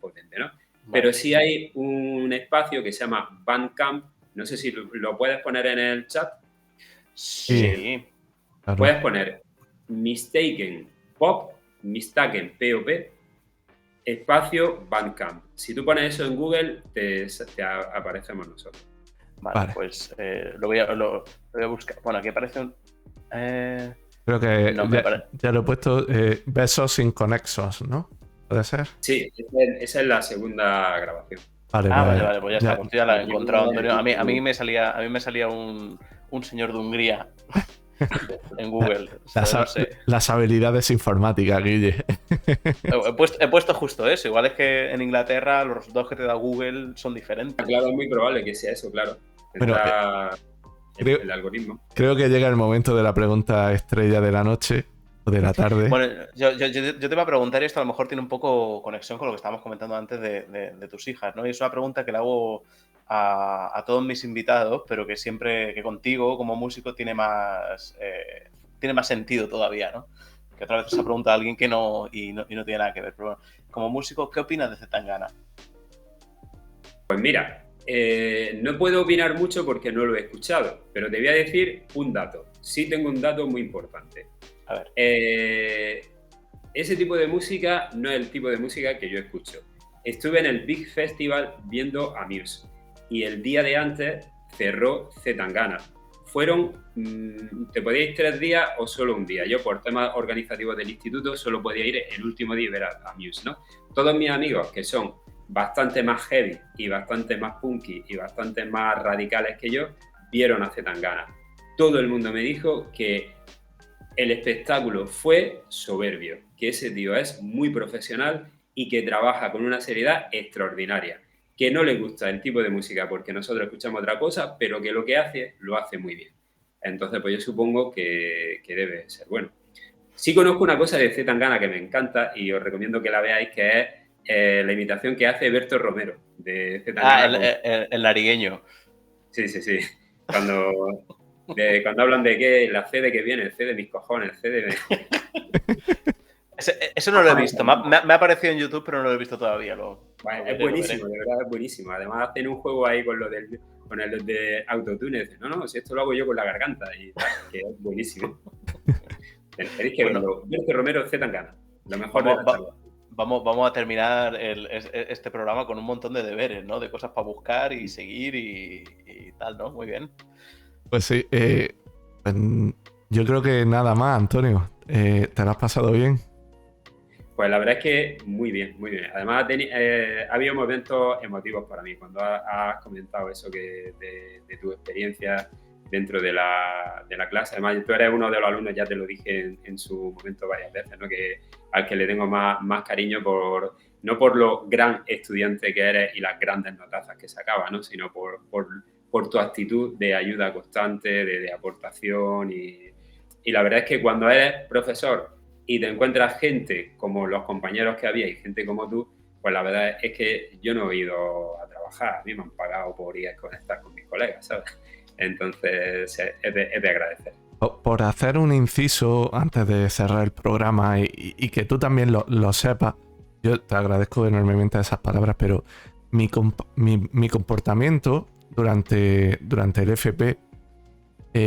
potente, ¿no? Vale. Pero sí hay un espacio que se llama Bandcamp, no sé si lo puedes poner en el chat. Sí. Claro. Puedes poner Mistaken Pop, P-O-P, espacio Bandcamp. Si tú pones eso en Google, te aparecemos nosotros. Vale. Pues lo voy a buscar. Bueno, aquí aparece un... Creo que ya lo he puesto, Besos Inconexos, ¿no? ¿Puede ser? Sí, esa es la segunda grabación. Vale, pues ya está, pues ya la he encontrado, Antonio. A mí me salía un señor de Hungría en Google. Las habilidades informáticas, Guille. He puesto justo eso. Igual es que en Inglaterra los resultados que te da Google son diferentes. Claro, es muy probable que sea eso, claro. Bueno, el algoritmo. Creo que llega el momento de la pregunta estrella de la noche o de la tarde. Bueno, yo te iba a preguntar, y esto a lo mejor tiene un poco conexión con lo que estábamos comentando antes de tus hijas, ¿no? Y es una pregunta que le hago a todos mis invitados, pero que siempre que contigo como músico tiene más sentido todavía, ¿no? Que otra vez se pregunta a alguien que no tiene nada que ver. Pero bueno, como músico, ¿qué opinas de Zetangana? Pues mira, no puedo opinar mucho porque no lo he escuchado, pero te voy a decir un dato. Sí tengo un dato muy importante. A ver. Ese tipo de música no es el tipo de música que yo escucho. Estuve en el Big Festival viendo a Muse y el día de antes cerró Zetangana. Fueron, te podías ir 3 días o solo un día. Yo por temas organizativos del instituto solo podía ir el último día y ver a Muse, ¿no? Todos mis amigos que son bastante más heavy y bastante más punky y bastante más radicales que yo, vieron a Zetangana. Todo el mundo me dijo que el espectáculo fue soberbio, que ese tío es muy profesional y que trabaja con una seriedad extraordinaria, que no le gusta el tipo de música porque nosotros escuchamos otra cosa, pero que lo que hace, lo hace muy bien. Entonces, pues yo supongo que debe ser bueno. Sí conozco una cosa de Zetangana que me encanta y os recomiendo que la veáis, que es la imitación que hace Berto Romero de Zetangana. El narigueño. Sí. Cuando hablan de que la C de que viene, el C de mis cojones, el C de... Eso no lo he visto. Me ha aparecido en YouTube, pero no lo he visto todavía. Bueno, es buenísimo, de verdad es buenísimo. Además hacen un juego ahí con el de autotune. No, si esto lo hago yo con la garganta. Y tal, que es buenísimo. Tenéis que verlo. Berto Romero, Zetangana. Lo mejor de la charla. Vamos a terminar este programa con un montón de deberes, ¿no? De cosas para buscar y seguir y tal, ¿no? Muy bien. Pues sí, yo creo que nada más, Antonio. ¿Te lo has pasado bien? Pues la verdad es que muy bien, muy bien. Además, ha habido momentos emotivos para mí cuando has comentado eso de tu experiencia dentro de la clase. Además, tú eres uno de los alumnos, ya te lo dije en su momento varias veces, ¿no? Al que le tengo más cariño no por lo gran estudiante que eres y las grandes notazas que sacabas, ¿no? Sino por tu actitud de ayuda constante, de aportación y la verdad es que cuando eres profesor y te encuentras gente como los compañeros que había y gente como tú, pues la verdad es que yo no he ido a trabajar, a mí me han pagado por ir a conectar con mis colegas, ¿sabes? Entonces es de agradecer. Por hacer un inciso antes de cerrar el programa y que tú también lo sepas, yo te agradezco enormemente esas palabras, pero mi comportamiento durante el FP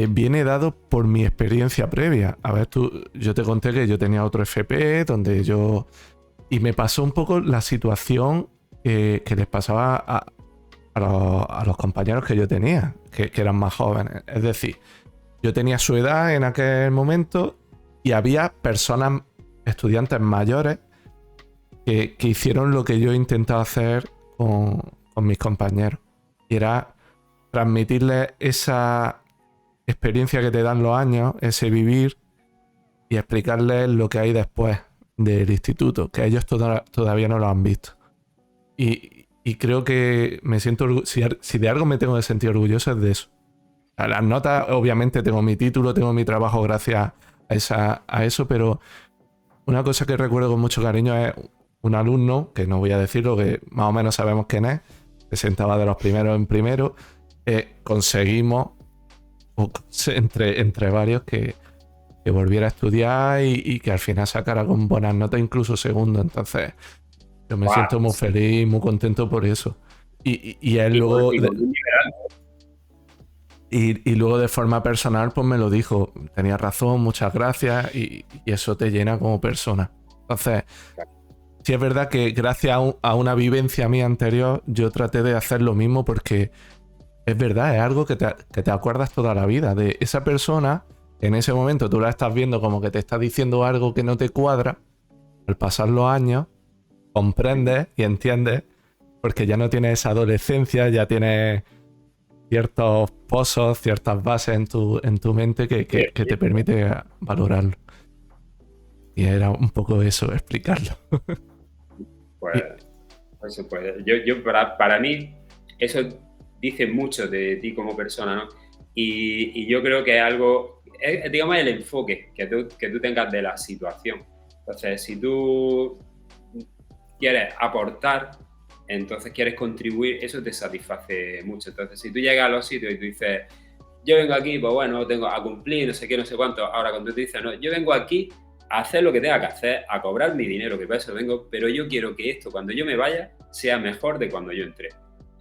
viene dado por mi experiencia previa. A ver, yo te conté que yo tenía otro FP donde y me pasó un poco la situación que les pasaba a los compañeros que yo tenía, que eran más jóvenes. Es decir, yo tenía su edad en aquel momento y había personas, estudiantes mayores, que hicieron lo que yo he intentado hacer con mis compañeros. Y era transmitirles esa experiencia que te dan los años, ese vivir, y explicarles lo que hay después del instituto, que ellos todavía no lo han visto. Y Y creo que me siento si de algo me tengo que sentir orgulloso es de eso. A las notas, obviamente tengo mi título, tengo mi trabajo gracias a eso, pero una cosa que recuerdo con mucho cariño es un alumno, que no voy a decirlo, que más o menos sabemos quién es, que sentaba de los primeros en primero. Conseguimos entre varios que volviera a estudiar y que al final sacara con buenas notas, incluso segundo. Entonces yo me siento muy feliz y muy contento por eso. Y él luego y luego de forma personal pues me lo dijo, tenía razón, muchas gracias, y eso te llena como persona. Entonces sí es verdad que gracias a una vivencia mía anterior yo traté de hacer lo mismo, porque es verdad, es algo que te acuerdas toda la vida de esa persona. En ese momento tú la estás viendo como que te está diciendo algo que no te cuadra. Al pasar los años comprendes y entiendes, porque ya no tienes esa adolescencia, ya tienes ciertos pozos, ciertas bases en tu mente que te permite valorarlo. Y era un poco eso, explicarlo. Pues yo para mí eso dice mucho de ti como persona, ¿no? Y yo creo que es algo, digamos, el enfoque que tú tengas de la situación. Entonces, si tú quieres aportar, entonces quieres contribuir, eso te satisface mucho. Entonces, si tú llegas a los sitios y tú dices, yo vengo aquí, pues bueno, tengo a cumplir, no sé qué, no sé cuánto. Ahora, cuando tú dices, no, yo vengo aquí a hacer lo que tenga que hacer, a cobrar mi dinero, que para eso vengo, pero yo quiero que esto, cuando yo me vaya, sea mejor de cuando yo entré.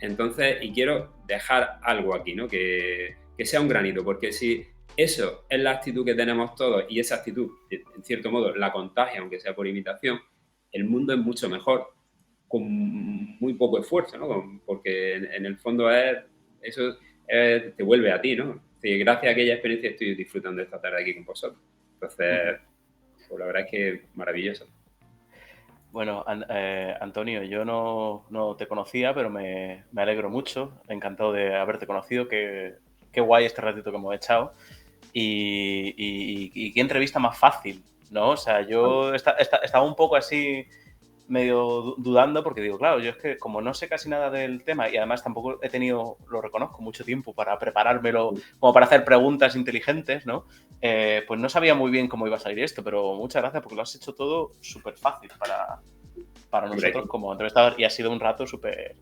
Entonces, y quiero dejar algo aquí, ¿no? Que sea un granito, porque si eso es la actitud que tenemos todos, y esa actitud, en cierto modo, la contagia, aunque sea por imitación, el mundo es mucho mejor con muy poco esfuerzo, ¿no? Porque en el fondo eso te vuelve a ti, ¿no? Sí, gracias a aquella experiencia estoy disfrutando esta tarde aquí con vosotros. Entonces, pues la verdad es que maravilloso. Bueno, Antonio, yo no te conocía, pero me alegro mucho. Encantado de haberte conocido. Qué guay este ratito que hemos echado. Y qué entrevista más fácil, ¿no? O sea, yo estaba un poco así medio dudando, porque digo, claro, yo es que como no sé casi nada del tema y además tampoco he tenido, lo reconozco, mucho tiempo para preparármelo como para hacer preguntas inteligentes, ¿no? Pues no sabía muy bien cómo iba a salir esto, pero muchas gracias porque lo has hecho todo súper fácil para nosotros como entrevistador y ha sido un rato súper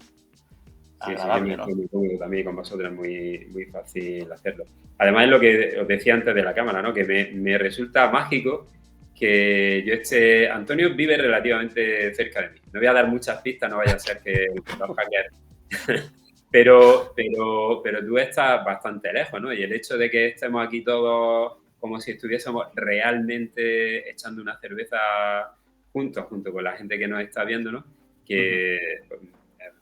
agradable, ¿no? Muy cómodo también con vosotros, muy, muy fácil hacerlo. Además, es lo que os decía antes de la cámara, ¿no? Que me resulta mágico que Antonio vive relativamente cerca de mí. No voy a dar muchas pistas, no vaya a ser que los hackers. pero tú estás bastante lejos, ¿no? Y el hecho de que estemos aquí todos como si estuviésemos realmente echando una cerveza junto con la gente que nos está viendo, ¿no? Que pues, me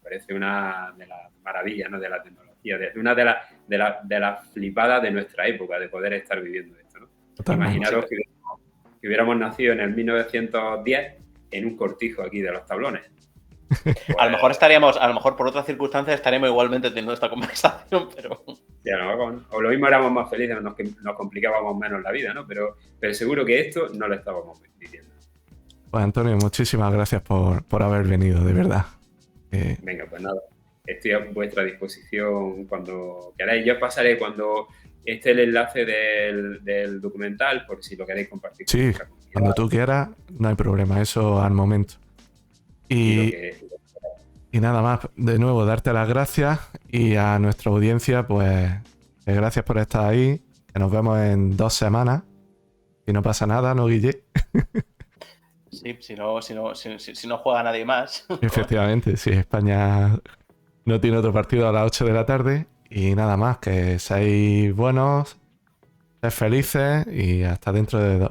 parece una de las maravillas, ¿no? De la tecnología, una de las flipadas de nuestra época, de poder estar viviendo esto, ¿no? Totalmente. Imaginaros que hubiéramos nacido en el 1910 en un cortijo aquí de los tablones. Pues, a lo mejor por otras circunstancias estaríamos igualmente teniendo esta conversación, pero... Ya, no, o lo mismo éramos más felices, nos complicábamos menos la vida, ¿no? Pero seguro que esto no lo estábamos viviendo. Pues Antonio, muchísimas gracias por haber venido, de verdad. Venga, pues nada, estoy a vuestra disposición cuando queráis. Yo os pasaré cuando esté el enlace del documental, por si lo queréis compartir. Sí, cuando tú quieras, no hay problema, eso al momento. Y nada más, de nuevo, darte las gracias y a nuestra audiencia, pues gracias por estar ahí, que nos vemos en 2 semanas. Si no pasa nada, ¿no, Guille? Sí, si no juega nadie más. Efectivamente, sí, España no tiene otro partido a las 8 de la tarde. Y nada más, que seáis buenos, seáis felices y hasta dentro de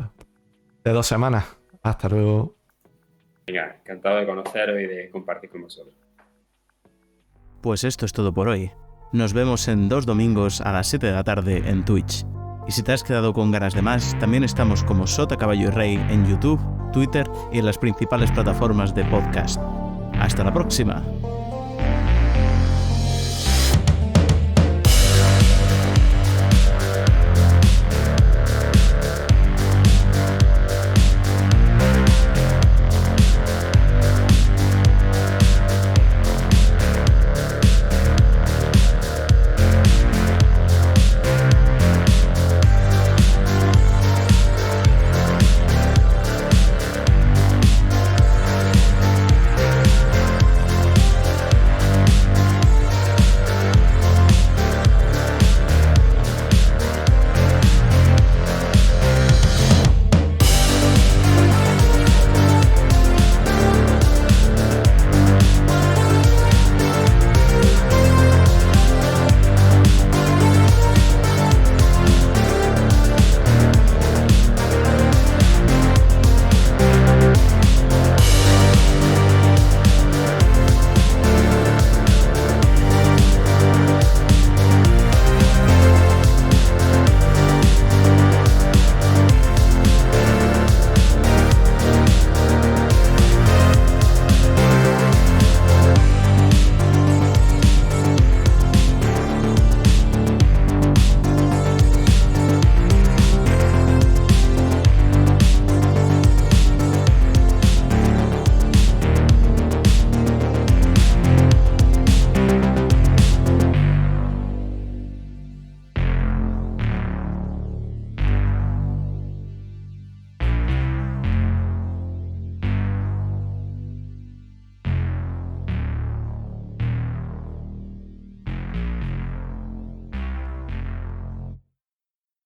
2 semanas. Hasta luego. Venga, encantado de conoceros y de compartir con vosotros. Pues esto es todo por hoy. Nos vemos en 2 domingos a las 7 de la tarde en Twitch. Y si te has quedado con ganas de más, también estamos como Sota, Caballo y Rey en YouTube, Twitter y en las principales plataformas de podcast. ¡Hasta la próxima!